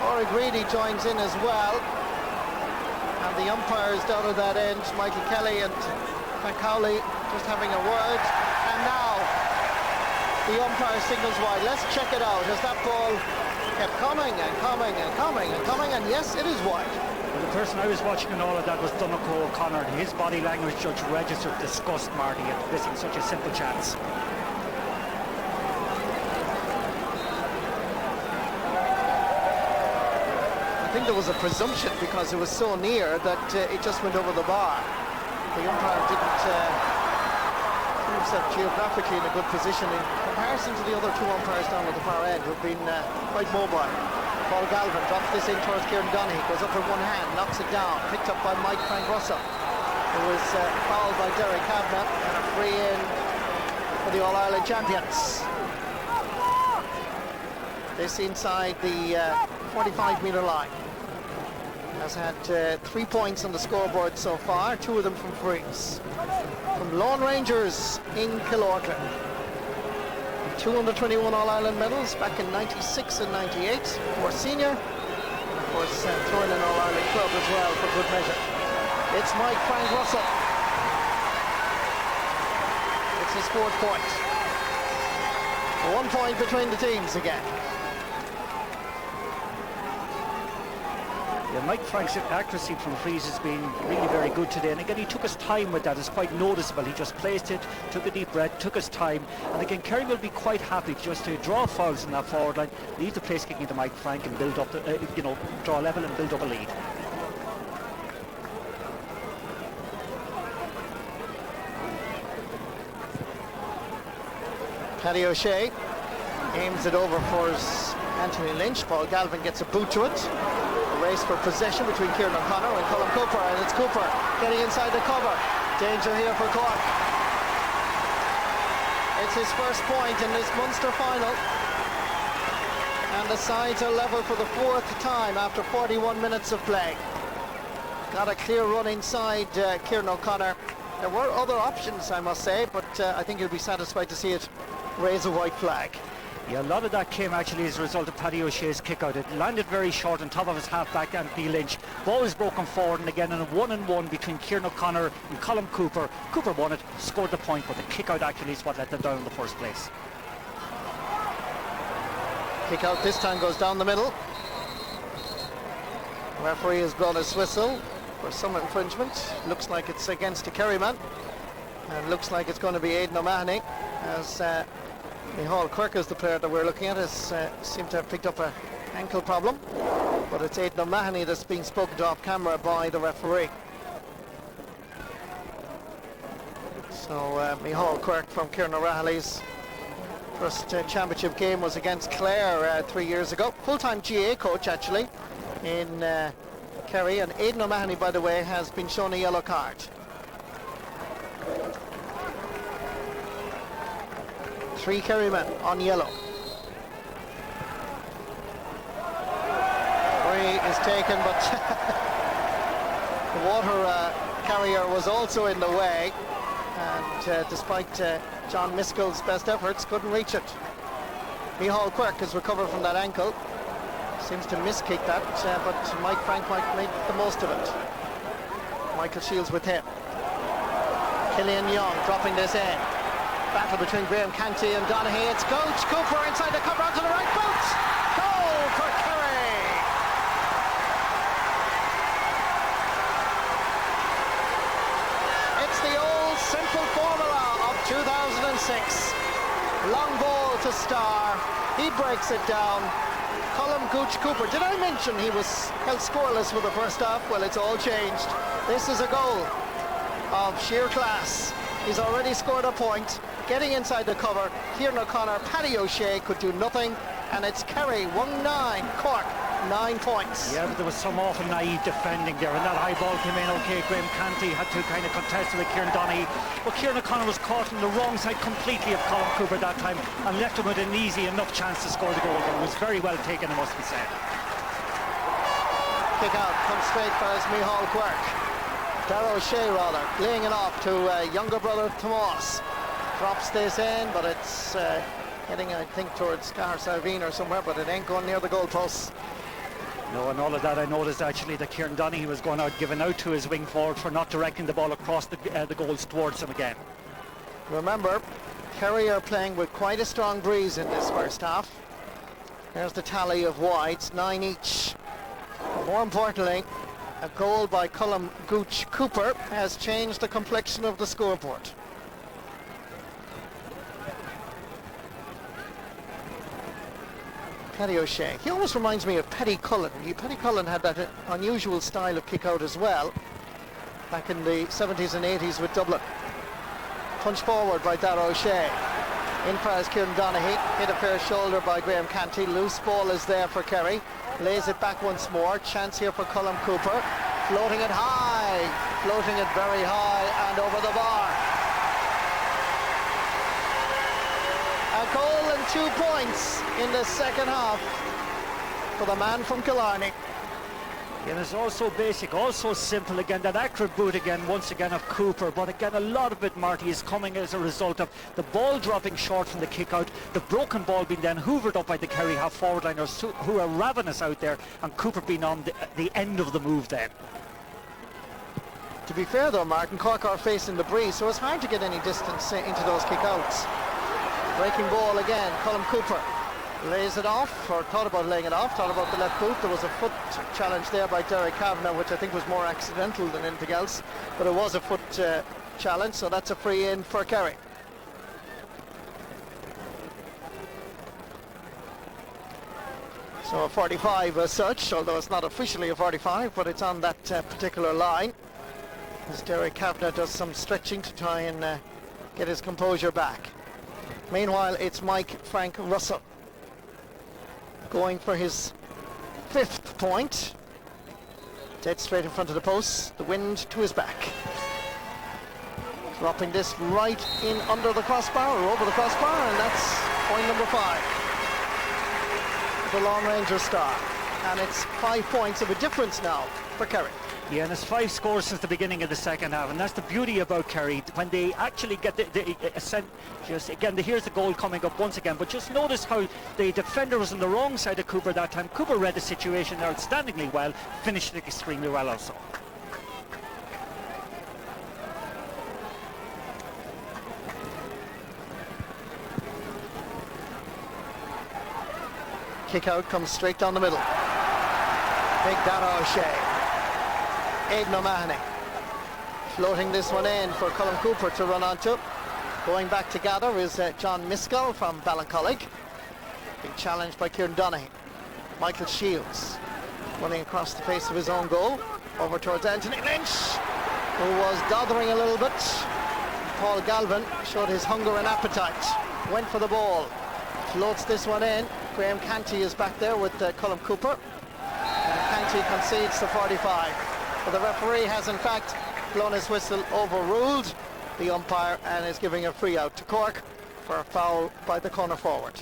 Speaker 6: Ora Greedy joins in as well. And the umpires down at that end, Michael Kelly and Cowley, just having a word. And now the umpire signals wide. Let's check it out as that ball kept coming and coming and coming and coming, and yes, it is wide.
Speaker 7: Well, the person I was watching in all of that was Donegal O'Connor. His body language judge registered disgust, Marty, at missing such a simple chance.
Speaker 6: I think there was a presumption because it was so near that it just went over the bar. The umpire didn't put himself geographically in a good position in comparison to the other two umpires down at the far end who've been quite mobile. Paul Galvin drops this in towards Kieran Donaghy, goes up with one hand, knocks it down, picked up by Mike Frank Russell, who was fouled by Derek Kavanagh, and a free in for the All-Ireland champions. This inside the 45-metre line. Has had 3 points on the scoreboard so far, 2 of them from frees. From Lone Rangers in Killarney. 2 under-21 All-Ireland medals back in 96 and 98 for senior. And of course, throwing an All-Ireland club as well for good measure. It's Mike Frank Russell. It's his 4th point. 1 point between the teams again.
Speaker 7: Yeah, Mike Frank's accuracy from frees has been really very good today, and again he took his time with that. It's quite noticeable. He just placed it, took a deep breath, took his time, and again Kerry will be quite happy just to draw fouls in that forward line, leave the place kicking to Mike Frank and build up the, draw a level and build up a lead.
Speaker 6: Paddy O'Shea aims it over for Anthony Lynch. Paul Galvin gets a boot to it. Race for possession between Kieran O'Connor and Colin Cooper, and it's Cooper getting inside the cover. Danger here for Cork. It's his first point in this Munster final, and the sides are level for the 4th time after 41 minutes of play. Got a clear run inside Kieran O'Connor. There were other options, I must say, but I think you'll be satisfied to see it raise a white flag.
Speaker 7: Yeah, a lot of that came actually as a result of Paddy O'Shea's kick out. It landed very short on top of his half-back Anthony Lynch. Ball was broken forward, and again in a 1-on-1 between Kieran O'Connor and Colin Cooper. Cooper won it, scored the point, but the kick out actually is what let them down in the first place.
Speaker 6: Kick out this time goes down the middle. Referee has blown his whistle for some infringement. Looks like it's against a Kerry man, and looks like it's going to be Aidan O'Mahony, as Micheál Quirk is the player that we're looking at, has seemed to have picked up an ankle problem, but it's Aidan O'Mahony that's being spoken to off camera by the referee. So Micheál Quirk from Kieran O'Reilly's first championship game was against Clare 3 years ago. Full-time GA coach actually in Kerry, and Aidan O'Mahony, by the way, has been shown a yellow card. Three Kerry men on yellow. Free is taken, but the water carrier was also in the way, and despite John Miskell's best efforts, couldn't reach it. Micheál Quirk has recovered from that ankle. Seems to miskick that, but Mike Frank might make the most of it. Michael Shields with him. Killian Young dropping this in. Battle between Graham Canty and Donaghy. It's Coach Cooper inside the cover onto the right boot. Goal for Kerry. It's the old simple formula of 2006. Long ball to Starr. He breaks it down. Colm Gooch Cooper. Did I mention he was held scoreless for the first half? Well, it's all changed. This is a goal of sheer class. He's already scored a point, getting inside the cover. Kieran O'Connor, Paddy O'Shea could do nothing, and it's Kerry 1-9, Cork 9 points.
Speaker 7: Yeah, but there was some awful naive defending there, and that high ball came in okay. Graham Canty had to kind of contest with Kieran Donaghy, but Kieran O'Connor was caught on the wrong side completely of Colm Cooper that time and left him with an easy enough chance to score the goal. But it was very well taken, it must be said.
Speaker 6: Kick out, comes straight for his Micheál Quirk. Darragh O'Shea rather, laying it off to younger brother Tomas. Drops this in, but it's heading, I think, towards Cahir Salveen or somewhere, but it ain't going near the goalposts.
Speaker 7: No, and all of that I noticed actually that Kieran Donaghy was going out, giving out to his wing forward for not directing the ball across the goals towards him again.
Speaker 6: Remember, Kerry are playing with quite a strong breeze in this first half. There's the tally of wides, 9 each. More importantly, a goal by Colm Gooch Cooper has changed the complexion of the scoreboard. Paddy O'Shea. He almost reminds me of Paddy Cullen. Paddy Cullen had that unusual style of kick out as well back in the 70s and 80s with Dublin. Punch forward by Darragh O'Shea. In fires Kieran Donaghy. Hit a fair shoulder by Graham Canty. Loose ball is there for Kerry. Lays it back once more. Chance here for Colm Cooper. Floating it high. Floating it very high and over the bar. A goal and 2 points in the second half for the man from Killarney.
Speaker 7: And it's also basic, also simple again, that accurate boot again, once again of Cooper, but again a lot of it, Marty, is coming as a result of the ball dropping short from the kick out, the broken ball being then hoovered up by the Kerry half forward liners who are ravenous out there, and Cooper being on the end of the move then.
Speaker 6: To be fair though, Martin, Cork are facing the breeze, so it's hard to get any distance into those kick-outs. Breaking ball again, Colm Cooper lays it off, or thought about laying it off, thought about the left boot. There was a foot challenge there by Derek Kavanagh, which I think was more accidental than anything else, but it was a foot challenge, so that's a free in for Kerry. So a 45 as such, although it's not officially a 45, but it's on that particular line, as Derek Kavanagh does some stretching to try and get his composure back. Meanwhile, it's Frank Russell going for his 5th point. Dead straight in front of the post, the wind to his back. Dropping this right in under the crossbar, or over the crossbar, and that's point number 5. The Lone Ranger star. And it's 5 points of a difference now for Kerry.
Speaker 7: Yeah, and it's 5 scores since the beginning of the second half, and that's the beauty about Kerry. When they actually get here's the goal coming up once again, but just notice how the defender was on the wrong side of Cooper that time. Cooper read the situation outstandingly well, finished it extremely well also.
Speaker 6: Kick out comes straight down the middle. Big Darragh O'Shea. Aidan O'Mahony floating this one in for Colm Cooper to run onto. Going back to gather is John Miskell from Ballincollig, being challenged by Kieran Donaghy. Michael Shields running across the face of his own goal over towards Anthony Lynch, who was doddering a little bit. Paul Galvin showed his hunger and appetite, went for the ball, floats this one in. Graham Canty is back there with Colm Cooper, and Canty concedes the 45. But the referee has in fact blown his whistle, overruled the umpire, and is giving a free out to Cork for a foul by the corner forward.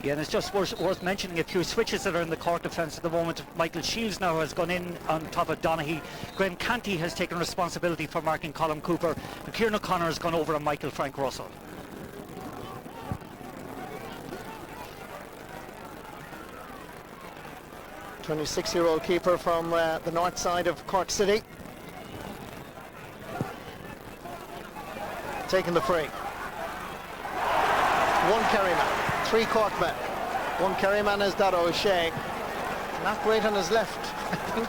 Speaker 7: Yeah, and it's just worth mentioning a few switches that are in the Cork defence at the moment. Michael Shields now has gone in on top of Donaghy. Graham Canty has taken responsibility for marking Colm Cooper, and Kieran O'Connor has gone over on Michael Frank Russell.
Speaker 6: A 26-year-old keeper from the north side of Cork City, taking the free. 1 Kerry man, 3 Cork men. 1 Kerry man is Darragh O'Shea. Not great on his left, I think.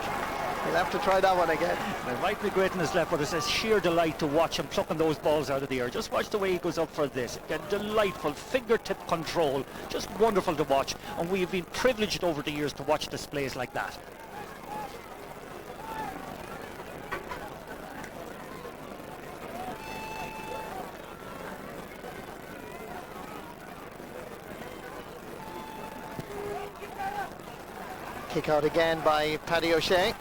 Speaker 6: He'll have to try that one again.
Speaker 7: It might be great in his left, but it's a sheer delight to watch him plucking those balls out of the air. Just watch the way he goes up for this. Again, delightful fingertip control. Just wonderful to watch. And we've been privileged over the years to watch displays like that.
Speaker 6: Kick out again by Paddy O'Shea.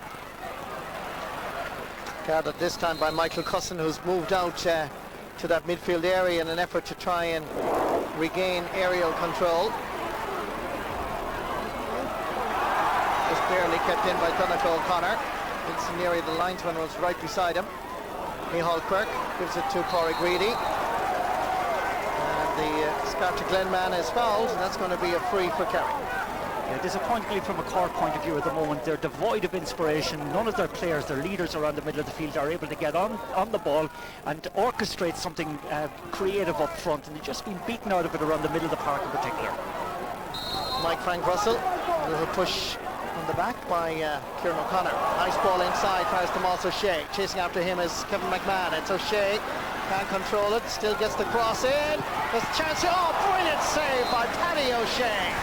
Speaker 6: Guarded this time by Michael Cusson, who's moved out to that midfield area in an effort to try and regain aerial control. Just barely kept in by Donegal O'Connor. Vincent Neary, the linesman, was right beside him. Micheál Quirk gives it to Corey Greedy. And the Scarta Glen man is fouled, and that's going to be a free for Kerry.
Speaker 7: Yeah, disappointingly from a Cork point of view at the moment, they're devoid of inspiration. None of their players, their leaders around the middle of the field, are able to get on the ball and orchestrate something creative up front, and they've just been beaten out of it around the middle of the park in particular.
Speaker 6: Mike Frank Russell, a little push on the back by Kieran O'Connor. Nice ball inside, tries to Moss O'Shea. Chasing after him is Kevin McMahon. It's O'Shea, can't control it, still gets the cross in. There's a chance, oh, brilliant save by Paddy O'Shea.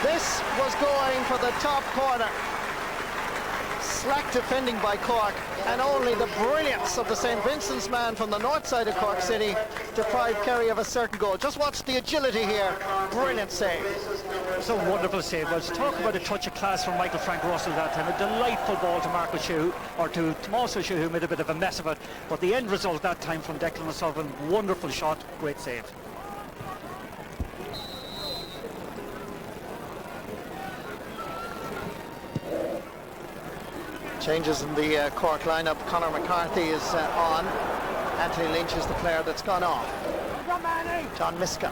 Speaker 6: This was going for the top corner. Slack defending by Cork, and only the brilliance of the St. Vincent's man from the north side of Cork City deprived Kerry of a certain goal. Just watch the agility here. Brilliant save.
Speaker 7: It's a wonderful save. Well, to talk about a touch of class from Michael Frank Russell that time, a delightful ball to Mark O'Shea, or to Tomas O'Shea, who made a bit of a mess of it. But the end result that time from Declan O'Sullivan, wonderful shot, great save.
Speaker 6: Changes in the Cork lineup. Conor McCarthy is on. Anthony Lynch is the player that's gone off. John Miska.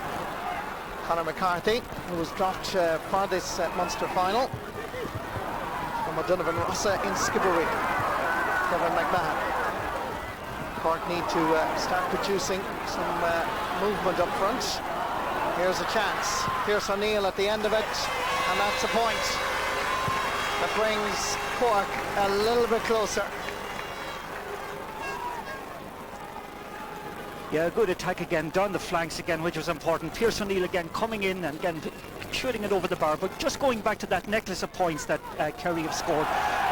Speaker 6: Conor McCarthy, who was dropped for this Munster final from O'Donovan Rossa in Skibbereen. Kevin McMahon. Cork need to start producing some movement up front. Here's a chance. Pierce O'Neill at the end of it, and that's a point. That brings Cork a little bit closer.
Speaker 7: Yeah, good attack again, down the flanks again, which was important. Pierce O'Neill again coming in and again shooting it over the bar, but just going back to that necklace of points that Kerry have scored,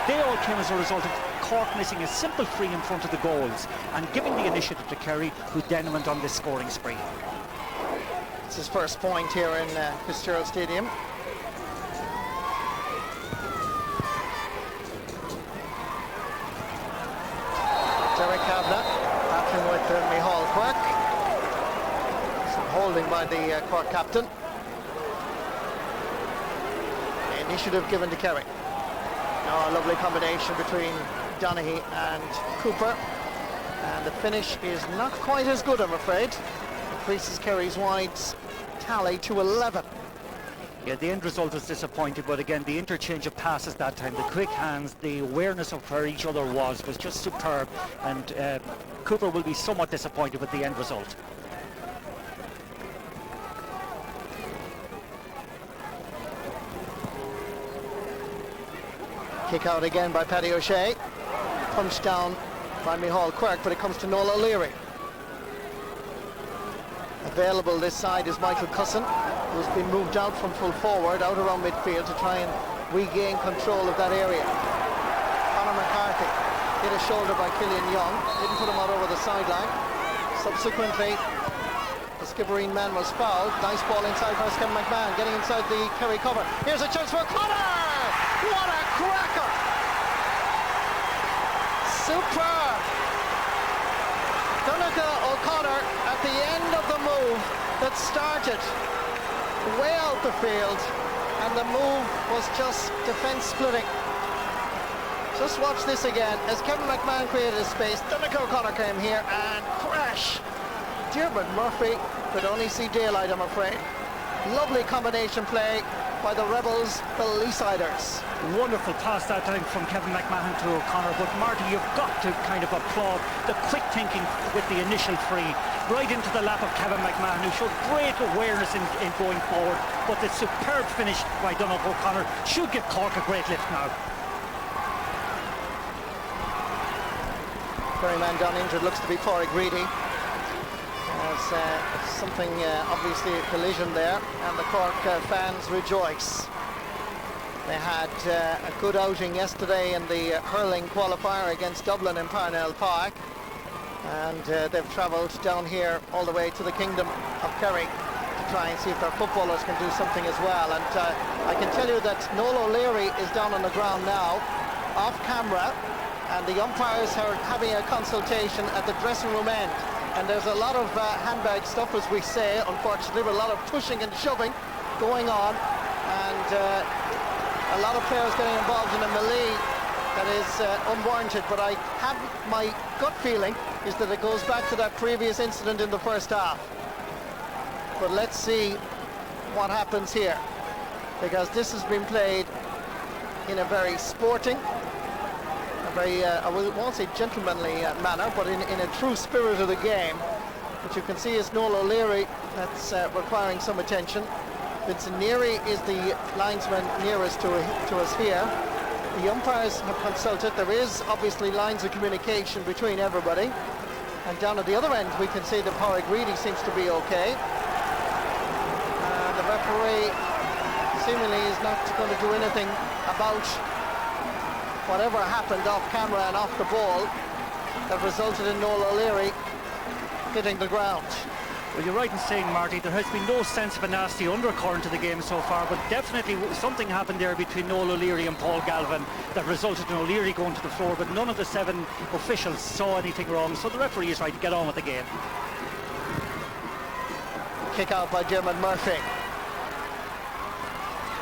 Speaker 7: they all came as a result of Cork missing a simple free in front of the goals and giving the initiative to Kerry, who then went on this scoring spree.
Speaker 6: It's his first point here in Fitzgerald Stadium. Derek Kavanagh battling with Micheál Quirk. Some holding by the Cork captain. Initiative given to Kerry. Now a lovely combination between Donaghy and Cooper. And the finish is not quite as good, I'm afraid. Increases Kerry's wides tally to 11.
Speaker 7: Yeah, the end result was disappointing, but again, the interchange of passes that time, the quick hands, the awareness of where each other was just superb, and Cooper will be somewhat disappointed with the end result.
Speaker 6: Kick out again by Paddy O'Shea. Punched down by Micheál Quirk, but it comes to Noel O'Leary. Available this side is Michael Cusson, who's been moved out from full forward, out around midfield to try and regain control of that area. Conor McCarthy hit a shoulder by Killian Young, didn't put him out over the sideline. Subsequently, the Skibbereen man was fouled. Nice ball inside by Kevin McMahon, getting inside the Kerry cover. Here's a chance for Conor! What a cracker! Superb! Donegal O'Connor at the end of the move that started way out the field, and the move was just defence splitting. Just watch this again as Kevin McMahon created a space. Donegal O'Connor came here and crash. Diarmuid Murphy could only see daylight, I'm afraid. Lovely combination play by the Rebels, the Leesiders.
Speaker 7: Wonderful pass that time from Kevin McMahon to O'Connor, but Marty, you've got to kind of applaud the quick thinking with the initial free, right into the lap of Kevin McMahon, who showed great awareness in going forward, but the superb finish by Donegal O'Connor should give Cork a great lift now.
Speaker 6: Kerry man down injured, looks to be Pádraig Greedy. There's something, obviously a collision there, and the Cork fans rejoice. They had a good outing yesterday in the hurling qualifier against Dublin in Parnell Park, and they've travelled down here all the way to the Kingdom of Kerry to try and see if their footballers can do something as well. And I can tell you that Noel O'Leary is down on the ground now, off camera, and the umpires are having a consultation at the dressing room end. And there's a lot of handbag stuff, as we say, unfortunately, with a lot of pushing and shoving going on, and a lot of players getting involved in a melee that is unwarranted. But I have my gut feeling is that it goes back to that previous incident in the first half. But let's see what happens here, because this has been played in a very sporting, I won't say gentlemanly manner, but in a true spirit of the game. What you can see is Noel O'Leary that's requiring some attention. Vincent Neary is the linesman nearest to us here. The umpires have consulted. There is obviously lines of communication between everybody. And down at the other end we can see that Pádraig Greedy seems to be okay. The referee seemingly is not going to do anything about whatever happened off camera and off the ball that resulted in Noel O'Leary hitting the ground.
Speaker 7: Well, you're right in saying, Marty, there has been no sense of a nasty undercurrent to the game so far, but definitely something happened there between Noel O'Leary and Paul Galvin that resulted in O'Leary going to the floor, but none of the 7 officials saw anything wrong, so the referee is right to get on with the game.
Speaker 6: Kick out by Dermot Murphy.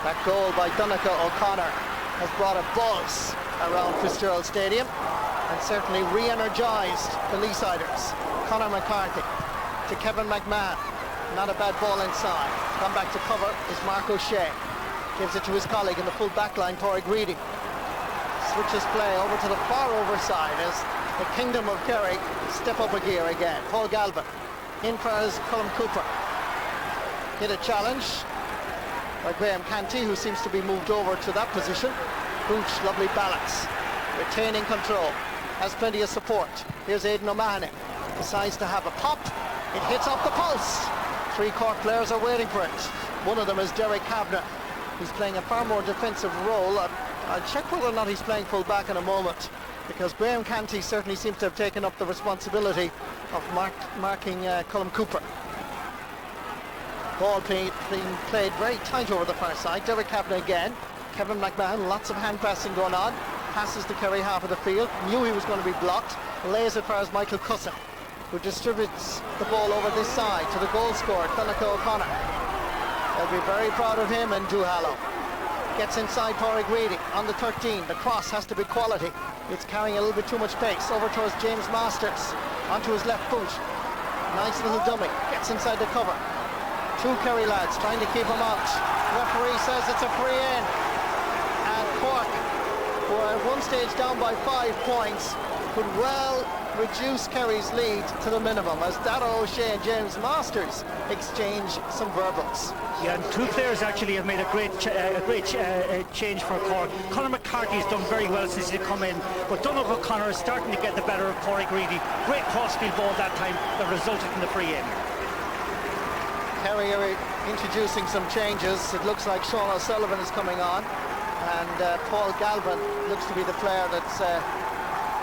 Speaker 6: That goal by Donncha O'Connor has brought a buzz around Fitzgerald Stadium and certainly re-energised the Leesiders. Conor McCarthy to Kevin McMahon, not a bad ball inside. Come back to cover is Mark O'Shea, gives it to his colleague in the full back line, Pádraig Greedy. Switches play over to the far over side as the Kingdom of Kerry step up a gear again. Paul Galvin in for his Colm Cooper. Hit a challenge by Graham Canty, who seems to be moved over to that position. Booch, lovely balance, retaining control, has plenty of support. Here's Aidan O'Mahony, decides to have a pop. It hits off the pulse. 3 Cork players are waiting for it. One of them is Derek Kavanagh, who's playing a far more defensive role. I'll check whether or not he's playing full back in a moment, because Graham Canty certainly seems to have taken up the responsibility of marking Colm Cooper. Ball being played very tight over the far side. Derek Kavanagh again. Kevin McMahon, lots of hand passing going on. Passes the Kerry half of the field. Knew he was going to be blocked. Lays it for as Michael Cusson, who distributes the ball over this side to the goal scorer, Donncha O'Connor. They'll be very proud of him and Duhallow. Gets inside Pádraig Greedy on the 13. The cross has to be quality. It's carrying a little bit too much pace. Over towards James Masters. Onto his left boot. Nice little dummy. Gets inside the cover. 2 Kerry lads trying to keep him out. Referee says it's a free in. And Cork, who are at one stage down by 5 points, could well reduce Kerry's lead to the minimum as Dara O'Shea and James Masters exchange some verbals.
Speaker 7: Yeah, and 2 players actually have made a great change for Cork. Conor McCarthy has done very well since he come in, but Donncha O'Connor is starting to get the better of Pádraig Greedy. Great crossfield ball that time that resulted in the free in.
Speaker 6: Kerry are introducing some changes. It looks like Sean O'Sullivan is coming on, and Paul Galvin looks to be the player that's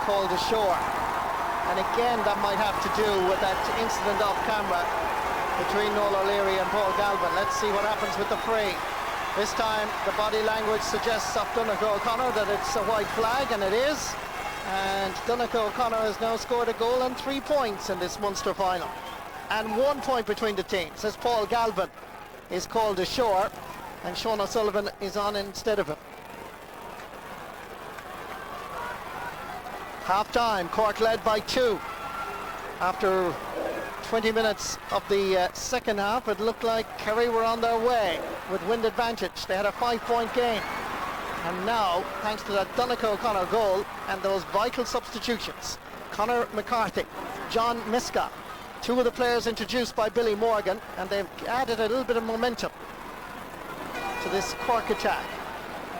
Speaker 6: called ashore. And again, that might have to do with that incident off camera between Noel O'Leary and Paul Galvin. Let's see what happens with the free. This time the body language suggests off Donncha O'Connor that it's a white flag, and it is. And Donncha O'Connor has now scored a goal and 3 points in this Munster final. And 1 point between the teams as Paul Galvin is called ashore and Sean O'Sullivan is on instead of him. Half time, Cork led by 2. After 20 minutes of the second half, it looked like Kerry were on their way with wind advantage. They had a 5-point gain. And now, thanks to that Donncha O'Connor goal and those vital substitutions, Conor McCarthy, John Miska, 2 of the players introduced by Billy Morgan, and they've added a little bit of momentum to this Cork attack.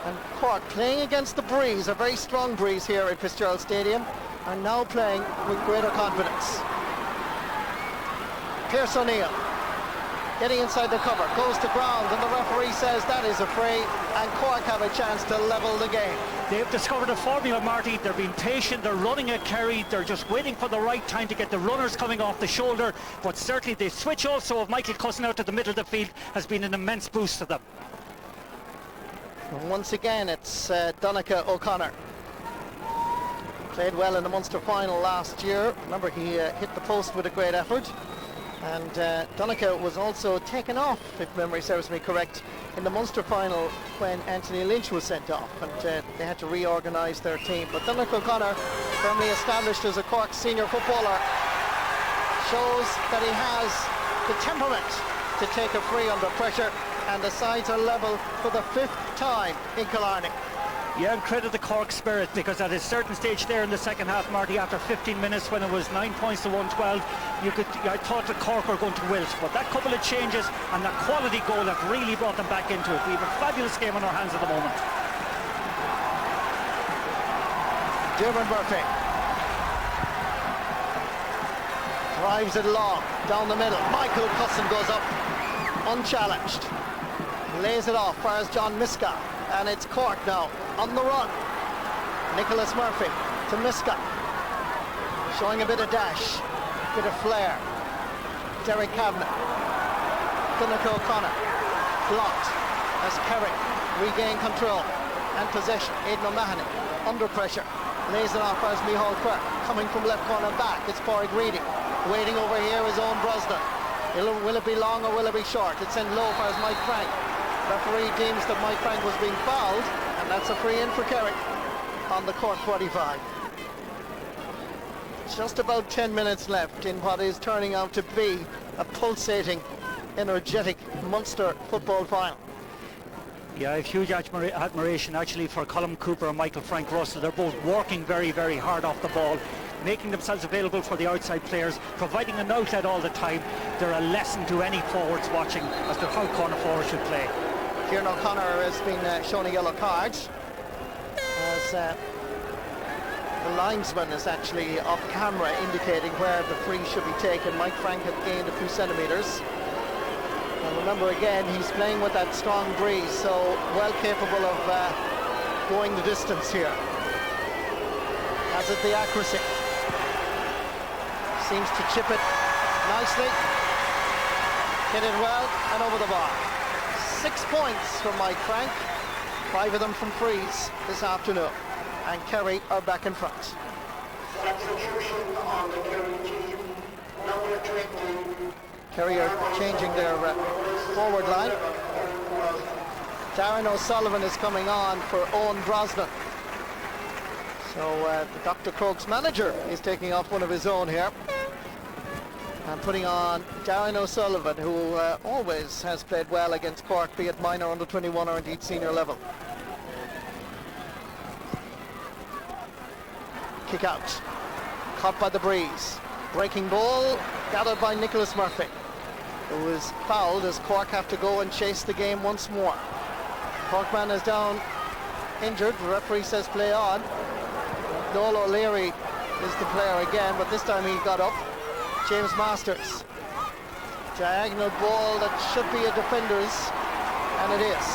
Speaker 6: And Cork playing against the breeze, a very strong breeze here at Fitzgerald Stadium. are now playing with greater confidence. Pierce O'Neill getting inside the cover, goes to ground, and the referee says that is a free, and Cork have a chance to level the game.
Speaker 7: They've discovered a formula, Marty. They're being patient, they're running at Kerry, they're just waiting for the right time to get the runners coming off the shoulder, but certainly the switch also of Michael Cusson out to the middle of the field has been an immense boost to them.
Speaker 6: And once again, it's Donncha O'Connor. Played well in the Munster final last year. Remember, he hit the post with a great effort. And Donncha was also taken off, if memory serves me correct, in the Munster final when Anthony Lynch was sent off, and they had to reorganise their team. But Donncha O'Connor, firmly established as a Cork senior footballer, shows that he has the temperament to take a free under pressure, and the sides are level for the 5th time in Killarney.
Speaker 7: Yeah, and credit the Cork spirit, because at a certain stage there in the second half, Marty, after 15 minutes when it was 9 points to 112, I thought that Cork were going to wilt, but that couple of changes and that quality goal have really brought them back into it. We have a fabulous game on our hands at the moment.
Speaker 6: Dermot Murphy drives it long down the middle. Michael Cusson goes up unchallenged, lays it off, fires John Miska, and it's Cork now on the run. Nicholas Murphy to Miska, showing a bit of dash, bit of flair. Derek Kavanagh, Donncha O'Connor blocked as Kerry regain control and possession. Aidan O'Mahony under pressure, lays it off as Micheál Quirk, coming from left corner back. It's Padraig Greedy waiting over here, his own Brosnan. Will it be long or will it be short? It's sent low for Mike Frank. Referee deems that Mike Frank was being fouled, and that's a free in for Kerry on the Cork 45. Just about 10 minutes left in what is turning out to be a pulsating, energetic Munster football final.
Speaker 7: Yeah, I have huge admiration actually for Colm Cooper and Michael Frank Russell. They're both working very, very hard off the ball, making themselves available for the outside players, providing an outlet all the time. They're a lesson to any forwards watching as to how corner forwards should play.
Speaker 6: Kieran O'Connor has been shown a yellow card, as the linesman is actually off camera indicating where the free should be taken. Mike Frank had gained a few centimetres. And remember again, he's playing with that strong breeze, so well capable of going the distance here. As is the accuracy. Seems to chip it nicely, hit it well, and over the bar. 6 points from Mike Frank, 5 of them from frees this afternoon, and Kerry are back in front.
Speaker 8: Substitution on the Kerry team, number 20.
Speaker 6: Kerry are changing their forward line. Darren O'Sullivan is coming on for Owen Brosnan. So the Dr. Crokes manager is taking off one of his own here and putting on Darren O'Sullivan, who always has played well against Cork, be it minor, under 21 or indeed senior level. Kick out, caught by the breeze. Breaking ball gathered by Nicholas Murphy, who is fouled as Cork have to go and chase the game once more. Corkman is down injured. The referee says play on. Noel O'Leary is the player again, but this time he got up. James Masters, diagonal ball that should be a defender's, and it is,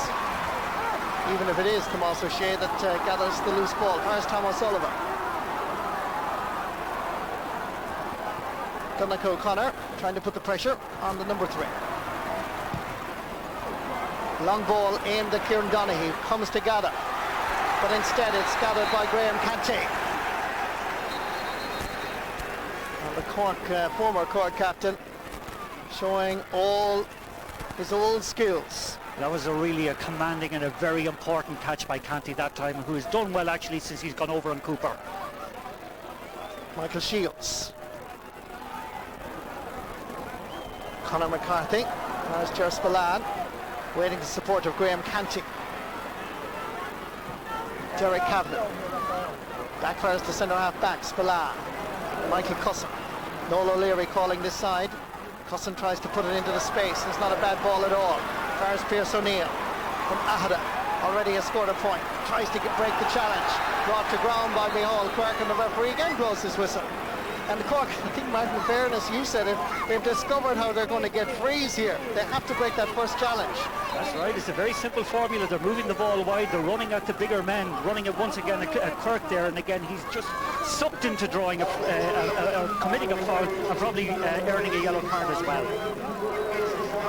Speaker 6: even if it is Tomas O'Shea that gathers the loose ball. First Tom O'Sullivan. Donncha O'Connor trying to put the pressure on the number 3. Long ball aimed at Kieran Donaghy, comes to gather, but instead it's gathered by Graham Canty. And the Cork, former Cork captain, showing all his old skills.
Speaker 7: That was really a commanding and a very important catch by Canty that time, who has done well actually since he's gone over on Cooper.
Speaker 6: Michael Shields. Conor McCarthy, there's Ger Spillane, waiting the support of Graham Canty. Derek Kavanagh, backfires to centre half back, Spillane. Michael Cusson, Noel O'Leary calling this side. Cusson tries to put it into the space, it's not a bad ball at all. Fires Pierce O'Neill from Ahada, already has scored a point. Tries to break the challenge. Brought to ground by Micheál Quirke, and the referee again blows his whistle. And Cork, I think, Martin, in fairness, you said it, they've discovered how they're going to get frees here. They have to break that first challenge.
Speaker 7: That's right, it's a very simple formula. They're moving the ball wide, they're running at the bigger men, running it once again at Kirk there, and again he's just sucked into drawing committing a foul and probably earning a yellow card as well.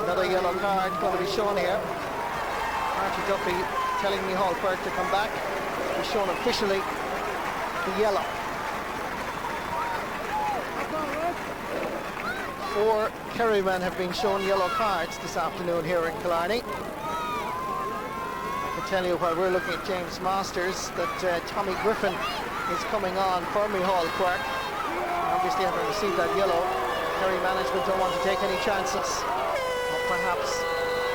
Speaker 6: Another yellow card going to be shown here. Archie Duffy telling Micheál Quirke to come back. He's shown officially the yellow. 4 Kerry men have been shown yellow cards this afternoon here in Killarney. I can tell you while we're looking at James Masters that Tommy Griffin is coming on for Micheál Quirke. Obviously, having received that yellow, Kerry management don't want to take any chances of perhaps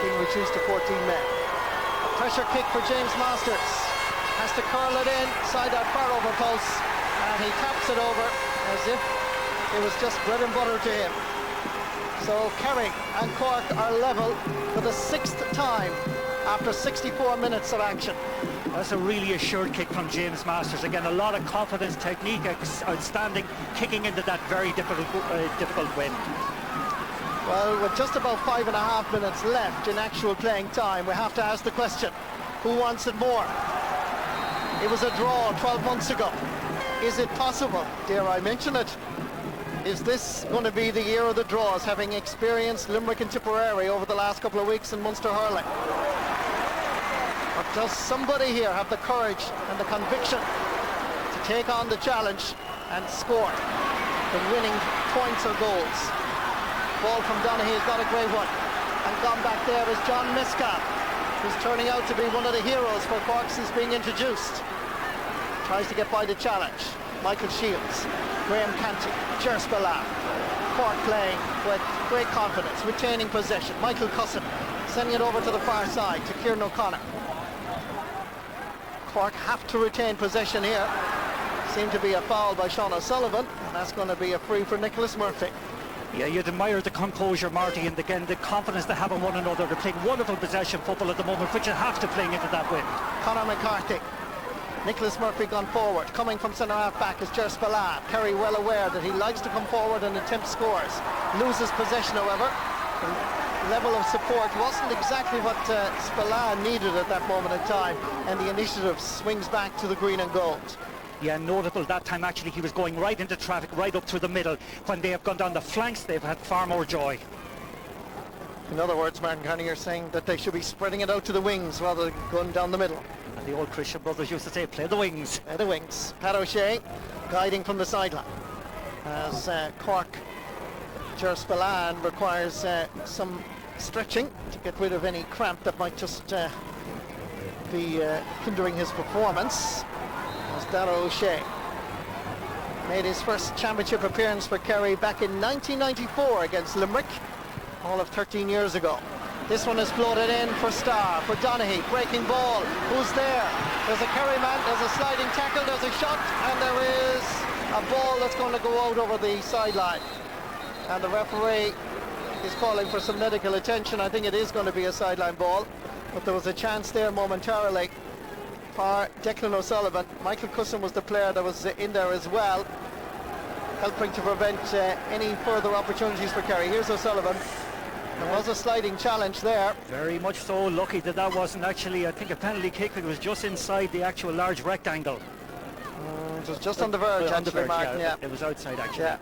Speaker 6: being reduced to 14 men. A pressure kick for James Masters. Has to curl it inside that far over post, and he taps it over as if it was just bread and butter to him. So Kerry and Cork are level for the 6th time after 64 minutes of action.
Speaker 7: That's a really assured kick from James Masters. Again, a lot of confidence, technique, outstanding, kicking into that very difficult wind.
Speaker 6: Well, with just about 5.5 minutes left in actual playing time, we have to ask the question, who wants it more? It was a draw 12 months ago. Is it possible, dare I mention it? Is this going to be the year of the draws, having experienced Limerick and Tipperary over the last couple of weeks in Munster hurling? Or does somebody here have the courage and the conviction to take on the challenge and score the winning points or goals? Ball from Donaghy has got a great one, and gone back there is John Miscall, who's turning out to be one of the heroes for Cork since being introduced. Tries to get by the challenge. Michael Shields, Graham Canty, Ger Spillane. Cork playing with great confidence, retaining possession. Michael Cussin sending it over to the far side to Kieran O'Connor. Cork have to retain possession here. Seemed to be a foul by Sean O'Sullivan, and that's going to be a free for Nicholas Murphy.
Speaker 7: Yeah, you'd admire the composure, Marty, and again the confidence they have in one another. They're playing wonderful possession football at the moment, which you have to playing into that wind.
Speaker 6: Conor McCarthy. Nicholas Murphy gone forward. Coming from centre half back is Ger Spillane. Kerry well aware that he likes to come forward and attempt scores. Loses possession, however. The level of support wasn't exactly what Spillane needed at that moment in time, and the initiative swings back to the green and gold.
Speaker 7: Yeah, notable that time actually he was going right into traffic, right up through the middle. When they have gone down the flanks, they've had far more joy.
Speaker 6: In other words, Martin Kearney, you're saying that they should be spreading it out to the wings rather than going down the middle.
Speaker 7: And the old Christian brothers used to say, play the wings.
Speaker 6: Play the wings. Pat O'Shea guiding from the sideline. As Cork, Ger Spillane requires some stretching to get rid of any cramp that might just be hindering his performance. As Dara O'Shea made his first championship appearance for Kerry back in 1994 against Limerick, all of 13 years ago. This one is floated in for Starr, for Donaghy, breaking ball. Who's there? There's a Kerry man, there's a sliding tackle, there's a shot, and there is a ball that's going to go out over the sideline. And the referee is calling for some medical attention. I think it is going to be a sideline ball, but there was a chance there momentarily for Declan O'Sullivan. Michael Cussin was the player that was in there as well, helping to prevent any further opportunities for Kerry. Here's O'Sullivan. There was a sliding challenge there.
Speaker 7: Very much so. Lucky that that wasn't actually, I think, a penalty kick. It was just inside the actual large rectangle.
Speaker 6: It was just on the verge,
Speaker 7: on the verge,
Speaker 6: Martin, yeah.
Speaker 7: It was outside, actually.
Speaker 6: Yeah.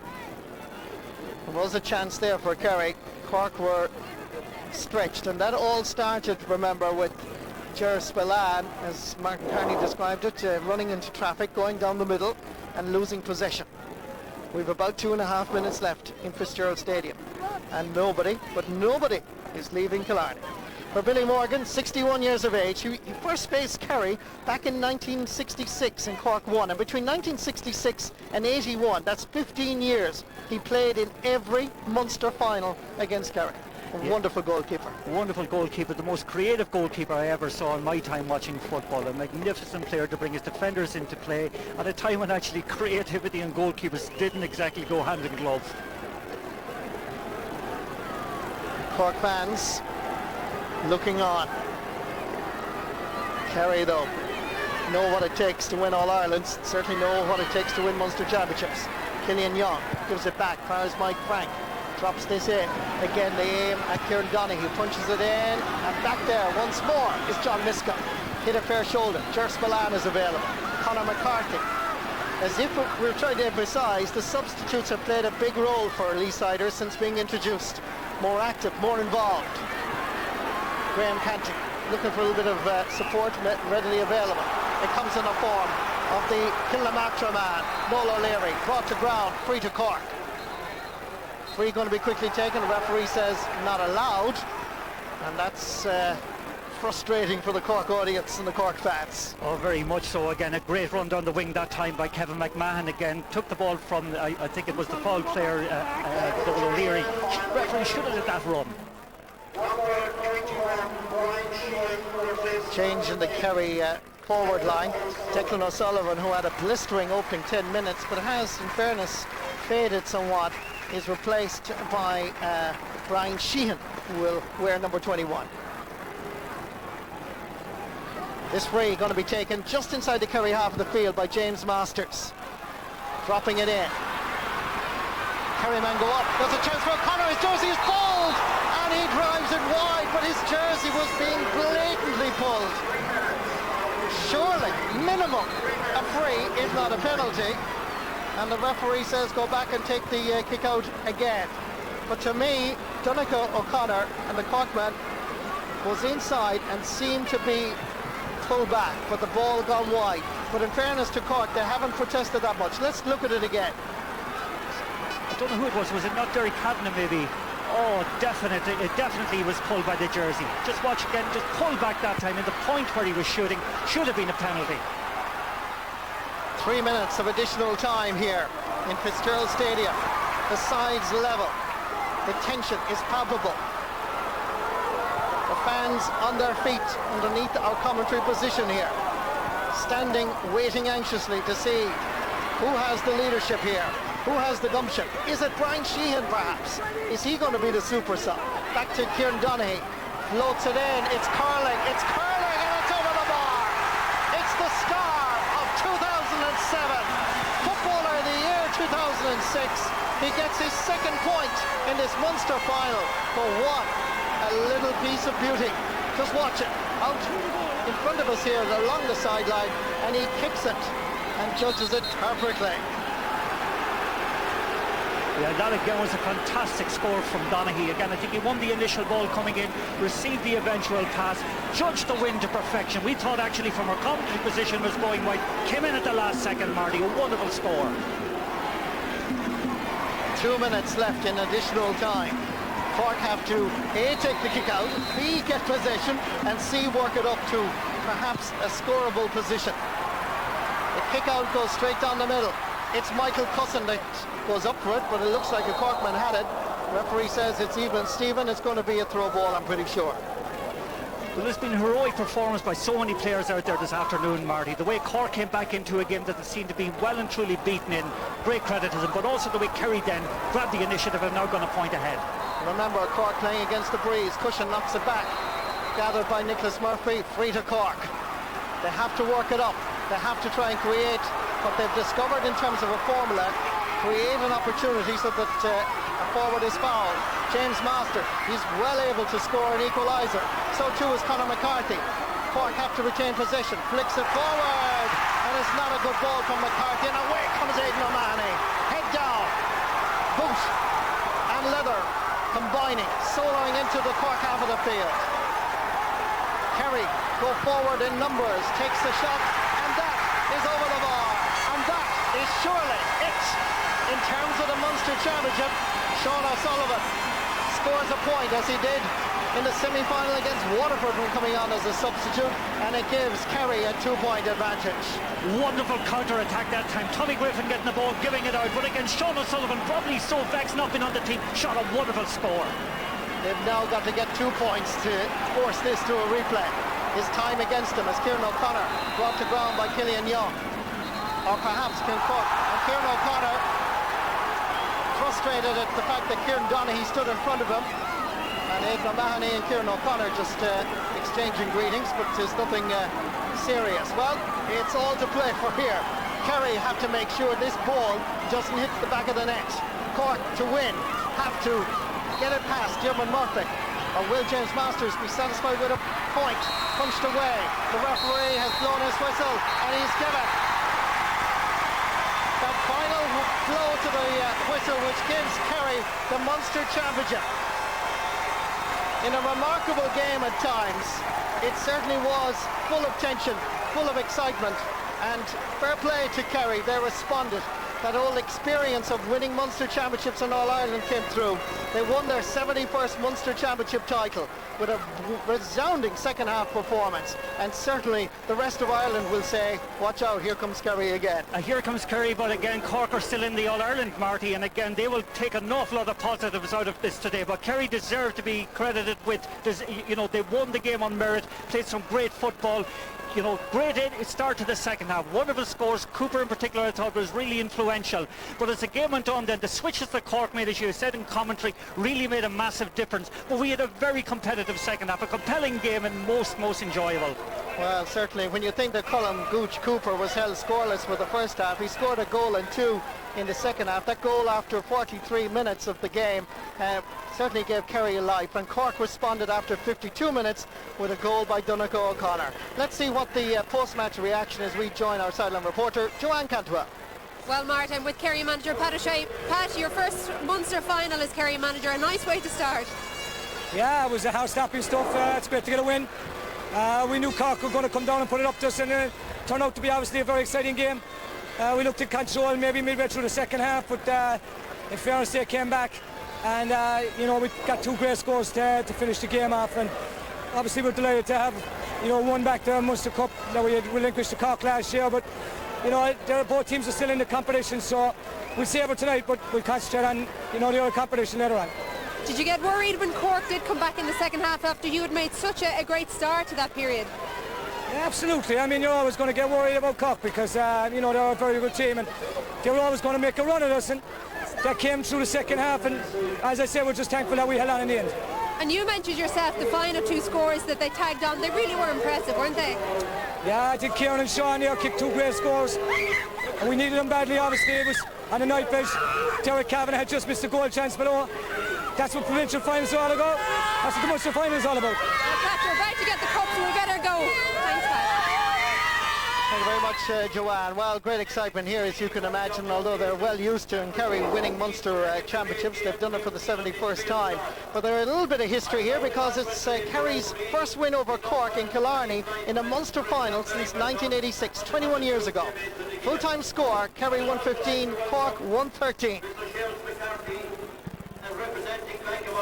Speaker 6: There was a chance there for Kerry. Cork were stretched, and that all started, remember, with Ger Spillane, as Martin Kearney described it, running into traffic, going down the middle and losing possession. We've about 2.5 minutes left in Fitzgerald Stadium, and nobody is leaving Killarney. For Billy Morgan, 61 years of age, he first faced Kerry back in 1966 in Cork 1, and between 1966 and 81, that's 15 years, he played in every Munster final against Kerry. A wonderful goalkeeper.
Speaker 7: Wonderful goalkeeper, the most creative goalkeeper I ever saw in my time watching football. A magnificent player to bring his defenders into play at a time when actually creativity and goalkeepers didn't exactly go hand in glove.
Speaker 6: Cork fans looking on. Kerry, though, know what it takes to win All-Ireland, certainly know what it takes to win Munster Championships. Killian Young gives it back, fires Mike Frank, drops this in. Again, they aim at Kieran Donaghy, punches it in, and back there once more is John Miska. Hit a fair shoulder. Jers Milan is available. Conor McCarthy. As if we're trying to emphasise, the substitutes have played a big role for Leesiders since being introduced. More active, more involved. Graham Canty looking for a little bit of support, readily available. It comes in the form of the Killamatra man, Noel O'Leary, brought to ground, free to Cork. Free going to be quickly taken, the referee says not allowed, and that's frustrating for the Cork audience and the Cork fans.
Speaker 7: Oh, very much so. Again, a great run down the wing that time by Kevin McMahon. Again, took the ball from, I think it was the foul player, Noel O'Leary. Referee should have let that run.
Speaker 6: Change in the Kerry forward line. Declan O'Sullivan, who had a blistering opening 10 minutes, but has, in fairness, faded somewhat, is replaced by Brian Sheehan, who will wear number 21. This free going to be taken just inside the Kerry half of the field by James Masters. Dropping it in. Kerry man go up. There's a chance for O'Connor. His jersey is pulled, and he drives it wide, but his jersey was being blatantly pulled. Surely, minimum, a free, if not a penalty. And the referee says go back and take the kick out again. But to me, Donegal O'Connor and the Cork man was inside and seemed to be pulled back, but the ball gone wide. But in fairness to Cork, they haven't protested that much. Let's look at it again.
Speaker 7: I don't know who it was. Was it not Derek Cadna maybe? Oh, definitely. It definitely was pulled by the jersey. Just watch again. Just pulled back that time, and the point where he was shooting should have been a penalty.
Speaker 6: 3 minutes of additional time here in Fitzgerald Stadium. The sides level. The tension is palpable. The fans on their feet underneath our commentary position here, standing, waiting anxiously to see who has the leadership here, who has the gumption. Is it Brian Sheehan perhaps? Is he going to be the super sub? Back to Kieran Donaghy, floats it in, it's curling, and it's over the bar. It's the star of 2007, Footballer of the Year 2006. He gets his second point in this Munster final. For what a little piece of beauty. Just watch it. Out in front of us here along the sideline, and he kicks it and judges it perfectly.
Speaker 7: Yeah, that again was a fantastic score from Donaghy. Again, I think he won the initial ball coming in, received the eventual pass, judged the win to perfection. We thought actually from our commentary position was going wide, came in at the last second, Marty. A wonderful score.
Speaker 6: 2 minutes left in additional time. Cork have to A, take the kick out, B, get possession, and C, work it up to perhaps a scoreable position. The kick out goes straight down the middle. It's Michael Cusson that goes up for it, but it looks like a Corkman had it. Referee says it's even Stephen. It's going to be a throw ball, I'm pretty sure.
Speaker 7: Well, there's been a heroic performance by so many players out there this afternoon, Marty. The way Cork came back into a game that they seemed to be well and truly beaten in, great credit to them, but also the way Kerry then grabbed the initiative and now going to point ahead.
Speaker 6: Remember, Cork playing against the breeze. Cushion knocks it back. Gathered by Nicholas Murphy, free to Cork. They have to work it up. They have to try and create what they've discovered in terms of a formula, create an opportunity so that a forward is fouled. James Master, he's well able to score an equaliser. So too is Conor McCarthy. Cork have to retain possession, flicks it forward, and it's not a good ball from McCarthy, and away comes Aidan O'Mahony. Head down, boot and leather combining, soloing into the Cork half of the field. Kerry go forward in numbers, takes the shot, and that is over the bar. And that is surely it in terms of the Munster Championship. Sean O'Sullivan scores a point, as he did in the semi-final against Waterford when coming on as a substitute, and it gives Kerry a 2-point advantage.
Speaker 7: Wonderful counter-attack that time. Tommy Griffin getting the ball, giving it out, but again Sean O'Sullivan, probably so vexed not being on the team, shot a wonderful score.
Speaker 6: They've now got to get 2 points to force this to a replay. His time against him as Kieran O'Connor brought to ground by Killian Young, or perhaps Kim Cook, and Kieran O'Connor frustrated at the fact that Kieran Donaghy stood in front of him, And Aidan O'Mahony and Kieran O'Connor just exchanging greetings, but there's nothing serious. Well, it's all to play for here. Kerry have to make sure this ball doesn't hit the back of the net. Cork, to win, have to get it past Diarmuid Murphy. Or will James Masters be satisfied with a point? Punched away. The referee has blown his whistle, and he's given that final blow to the whistle, which gives Kerry the Munster Championship. In a remarkable game at times, it certainly was full of tension, full of excitement, and fair play to Kerry. They responded. That old experience of winning Munster Championships in All-Ireland came through. They won their 71st Munster Championship title with a resounding second-half performance, and certainly the rest of Ireland will say, watch out, here comes Kerry again.
Speaker 7: Here comes Kerry, but again Cork are still in the All-Ireland, Marty, and again they will take an awful lot of positives out of this today. But Kerry deserve to be credited with, you know, they won the game on merit, played some great football. You know, great start to the second half. Wonderful scores. Cooper in particular I thought was really influential. But as the game went on then, the switches that Cork made, as you said in commentary, really made a massive difference. But we had a very competitive second half, a compelling game and most enjoyable.
Speaker 6: Well, certainly when you think that Colm Gooch Cooper was held scoreless for the first half, he scored a goal and two in the second half. That goal after 43 minutes of the game certainly gave Kerry a life, and Cork responded after 52 minutes with a goal by Donegal O'Connor. Let's see what the post-match reaction is. We join our sideline reporter Joanne Cantwell.
Speaker 1: Well, Martin, with Kerry manager Pat O'Shea. Pat, your first Munster final as Kerry manager, a nice way to start.
Speaker 9: Yeah, it was a house-tapping stuff. It's great to get a win. We knew Cork were going to come down and put it up to us, and it turned out to be obviously a very exciting game. We looked at control maybe midway through the second half, but in fairness they came back, and you know, we got two great scores to finish the game off, and obviously we're delighted to have, you know, won back the Munster Cup that we had relinquished to Cork last year. But you know, both teams are still in the competition, so we'll savour tonight, but we'll concentrate on, you know, the other competition later on.
Speaker 1: Did you get worried when Cork did come back in the second half after you had made such a great start to that period?
Speaker 9: Yeah, absolutely. I mean, you're always going to get worried about Cork because, you know, they're a very good team and they were always going to make a run at us, and that came through the second half, and as I say, we're just thankful that we held on in the end.
Speaker 1: And you mentioned yourself the final two scores that they tagged on. They really were impressive, weren't they? Yeah,
Speaker 9: I think Kieran and Sean here kicked two great scores, and we needed them badly. Obviously, it was on the night pitch. Derek Kavanagh had just missed a goal chance, but that's what provincial finals are all about. That's what the Munster final is all about.
Speaker 1: Pat, you're about to get the cup, so we better go. Thanks, Pat.
Speaker 6: Thank you very much, Joanne. Well, great excitement here, as you can imagine, although they're well used to in Kerry winning Munster Championships. They've done it for the 71st time. But there's a little bit of history here because it's Kerry's first win over Cork in Killarney in a Munster final since 1986, 21 years ago. Full-time score, Kerry 115, Cork 113.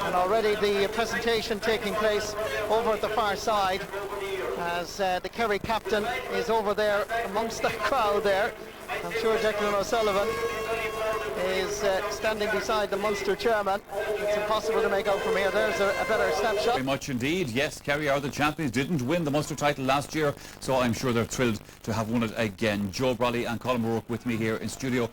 Speaker 6: And already the presentation taking place over at the far side as the Kerry captain is over there amongst the crowd there. I'm sure Declan O'Sullivan is standing beside the Munster chairman. It's impossible to make out from here. There's a better snapshot.
Speaker 3: Very much indeed. Yes, Kerry are the champions. Didn't win the Munster title last year, so I'm sure they're thrilled to have won it again. Joe Bradley and Colin O'Rourke with me here in studio.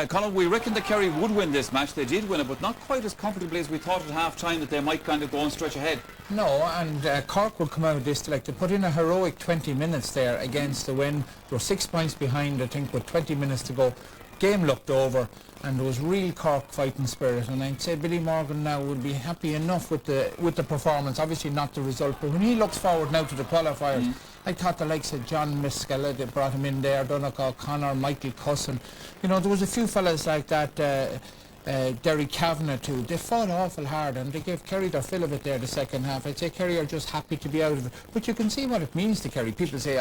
Speaker 3: Colin, we reckoned that Kerry would win this match. They did win it, but not quite as comfortably as we thought at half-time, that they might kind of go and stretch ahead.
Speaker 4: No, and Cork would come out of this, like, to put in a heroic 20 minutes there against the win. They were 6 points behind, I think, with 20 minutes to go. Game looked over, and there was real Cork fighting spirit, and I'd say Billy Morgan now would be happy enough with the performance, obviously not the result, but when he looks forward now to the qualifiers, I thought the likes of John Miskella, they brought him in there, Donegal O'Connor, Michael Cusson, you know, there was a few fellas like that, Derek Kavanagh too. They fought awful hard and they gave Kerry their fill of it there the second half. I'd say Kerry are just happy to be out of it, but you can see what it means to Kerry. People say,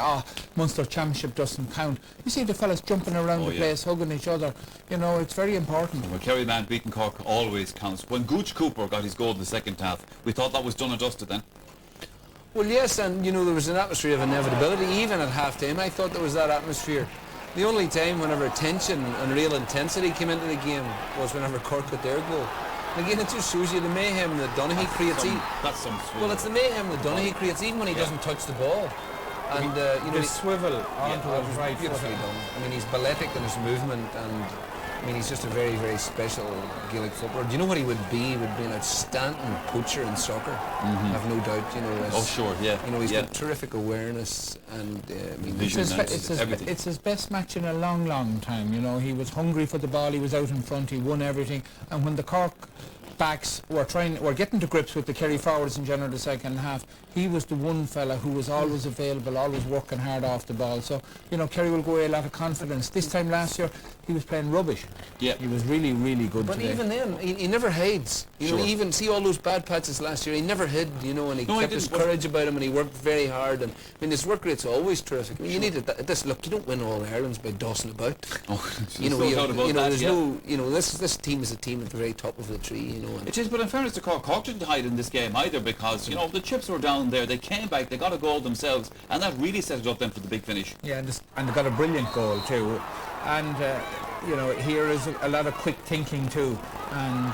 Speaker 4: Munster Championship doesn't count. You see the fellas jumping around the place, hugging each other, you know, it's very important.
Speaker 3: Well, Kerry man beating Cork always counts. When Gooch Cooper got his goal in the second half, we thought that was done and dusted then.
Speaker 5: Well, yes, and you know, there was an atmosphere of inevitability even at half-time. I thought there was that atmosphere. The only time whenever tension and real intensity came into the game was whenever Cork got their goal. And again, it just shows you the mayhem that Donaghy creates.
Speaker 3: That's some swivel.
Speaker 5: Well, it's the mayhem that Donaghy creates even when he doesn't touch the ball. And you know,
Speaker 4: the swivel onto his right
Speaker 5: beautifully
Speaker 4: foot.
Speaker 5: done. I mean, he's balletic in his movement, and I mean, he's just a very, very special Gaelic footballer. Do you know what he would be? He would be an outstanding poacher in soccer. I have no doubt. You know.
Speaker 3: Oh, sure, yeah.
Speaker 5: You know, he's got terrific awareness and I mean,
Speaker 3: vision.
Speaker 4: It's his best match in a long, long time. You know, he was hungry for the ball. He was out in front. He won everything. And when the Cork backs were getting to grips with the Kerry forwards in general the second half, he was the one fella who was always available, always working hard off the ball. So, you know, Kerry will go away a lot of confidence. This time last year, he was playing rubbish.
Speaker 3: Yeah.
Speaker 4: He was really, really good
Speaker 5: But
Speaker 4: today.
Speaker 5: even then, he never hides. You know, even see all those bad patches last year, he never hid, you know, and he kept his courage about him and he worked very hard. And I mean, his work rate's always terrific. I mean, you need it. Look, you don't win all Ireland's by dossing about. You know, there's no, you know, this team is a team at the very top of the tree, you know.
Speaker 3: It is, but in fairness to Cork, Cork didn't hide in this game either, because, you know, the chips were down there, they came back, they got a goal themselves, and that really set it up then for the big finish.
Speaker 4: Yeah, and they got a brilliant goal too. And, you know, here is a lot of quick thinking too. And,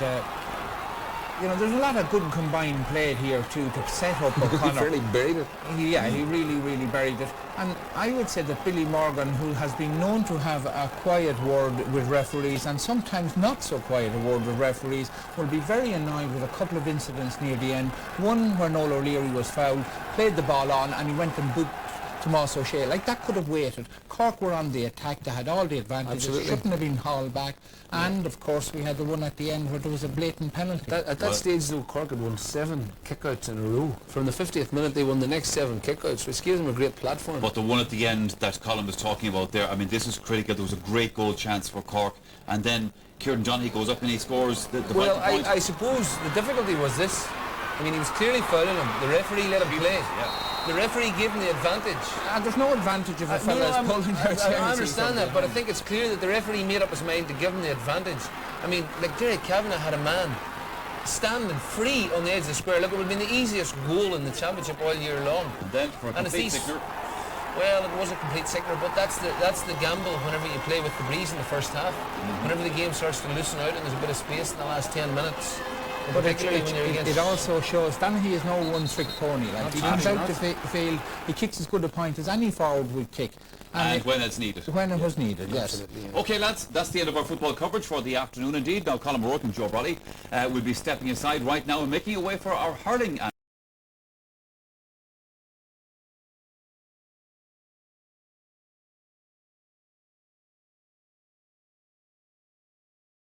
Speaker 4: you know, there's a lot of good combined play here too to set up O'Connor.
Speaker 5: He really buried it.
Speaker 4: He really, really buried it. And I would say that Billy Morgan, who has been known to have a quiet word with referees and sometimes not so quiet a word with referees, will be very annoyed with a couple of incidents near the end. One where Noel O'Leary was fouled, played the ball on, and he went and booked Tomas O'Shea. Like, that could have waited. Cork were on the attack, they had all the advantages.
Speaker 5: Absolutely.
Speaker 4: Shouldn't have been hauled back. And of course we had the one at the end where there was a blatant penalty.
Speaker 5: At that stage though, Cork had won 7 kickouts in a row. From the 50th minute they won the next 7 kickouts, which gave them a great platform.
Speaker 3: But the one at the end that Colin was talking about there, I mean, this is critical. There was a great goal chance for Cork, and then Kieran Johnny goes up and he scores the
Speaker 5: well,
Speaker 3: point.
Speaker 5: I suppose the difficulty was this. I mean, he was clearly fouling him. The referee let him play. The referee gave him the advantage.
Speaker 4: There's no advantage if a fella is pulling out.
Speaker 5: I understand that, but I think it's clear that the referee made up his mind to give him the advantage. I mean, like, Jerry Kavanagh had a man standing free on the edge of the square. Look, it would have been the easiest goal in the championship all year long.
Speaker 3: And then for a complete sickener.
Speaker 5: Well, it was a complete sickener, but that's the gamble whenever you play with the breeze in the first half. Whenever the game starts to loosen out and there's a bit of space in the last 10 minutes.
Speaker 4: But it also shows Donaghy is no one-trick pony. Like, he comes out to field, he kicks as good a point as any forward would kick.
Speaker 3: And when it's needed.
Speaker 4: When it was needed, yes.
Speaker 3: OK, lads, that's the end of our football coverage for the afternoon indeed. Now, Colin O'Rourke and Joe Brolly will be stepping aside right now and making a way for our hurling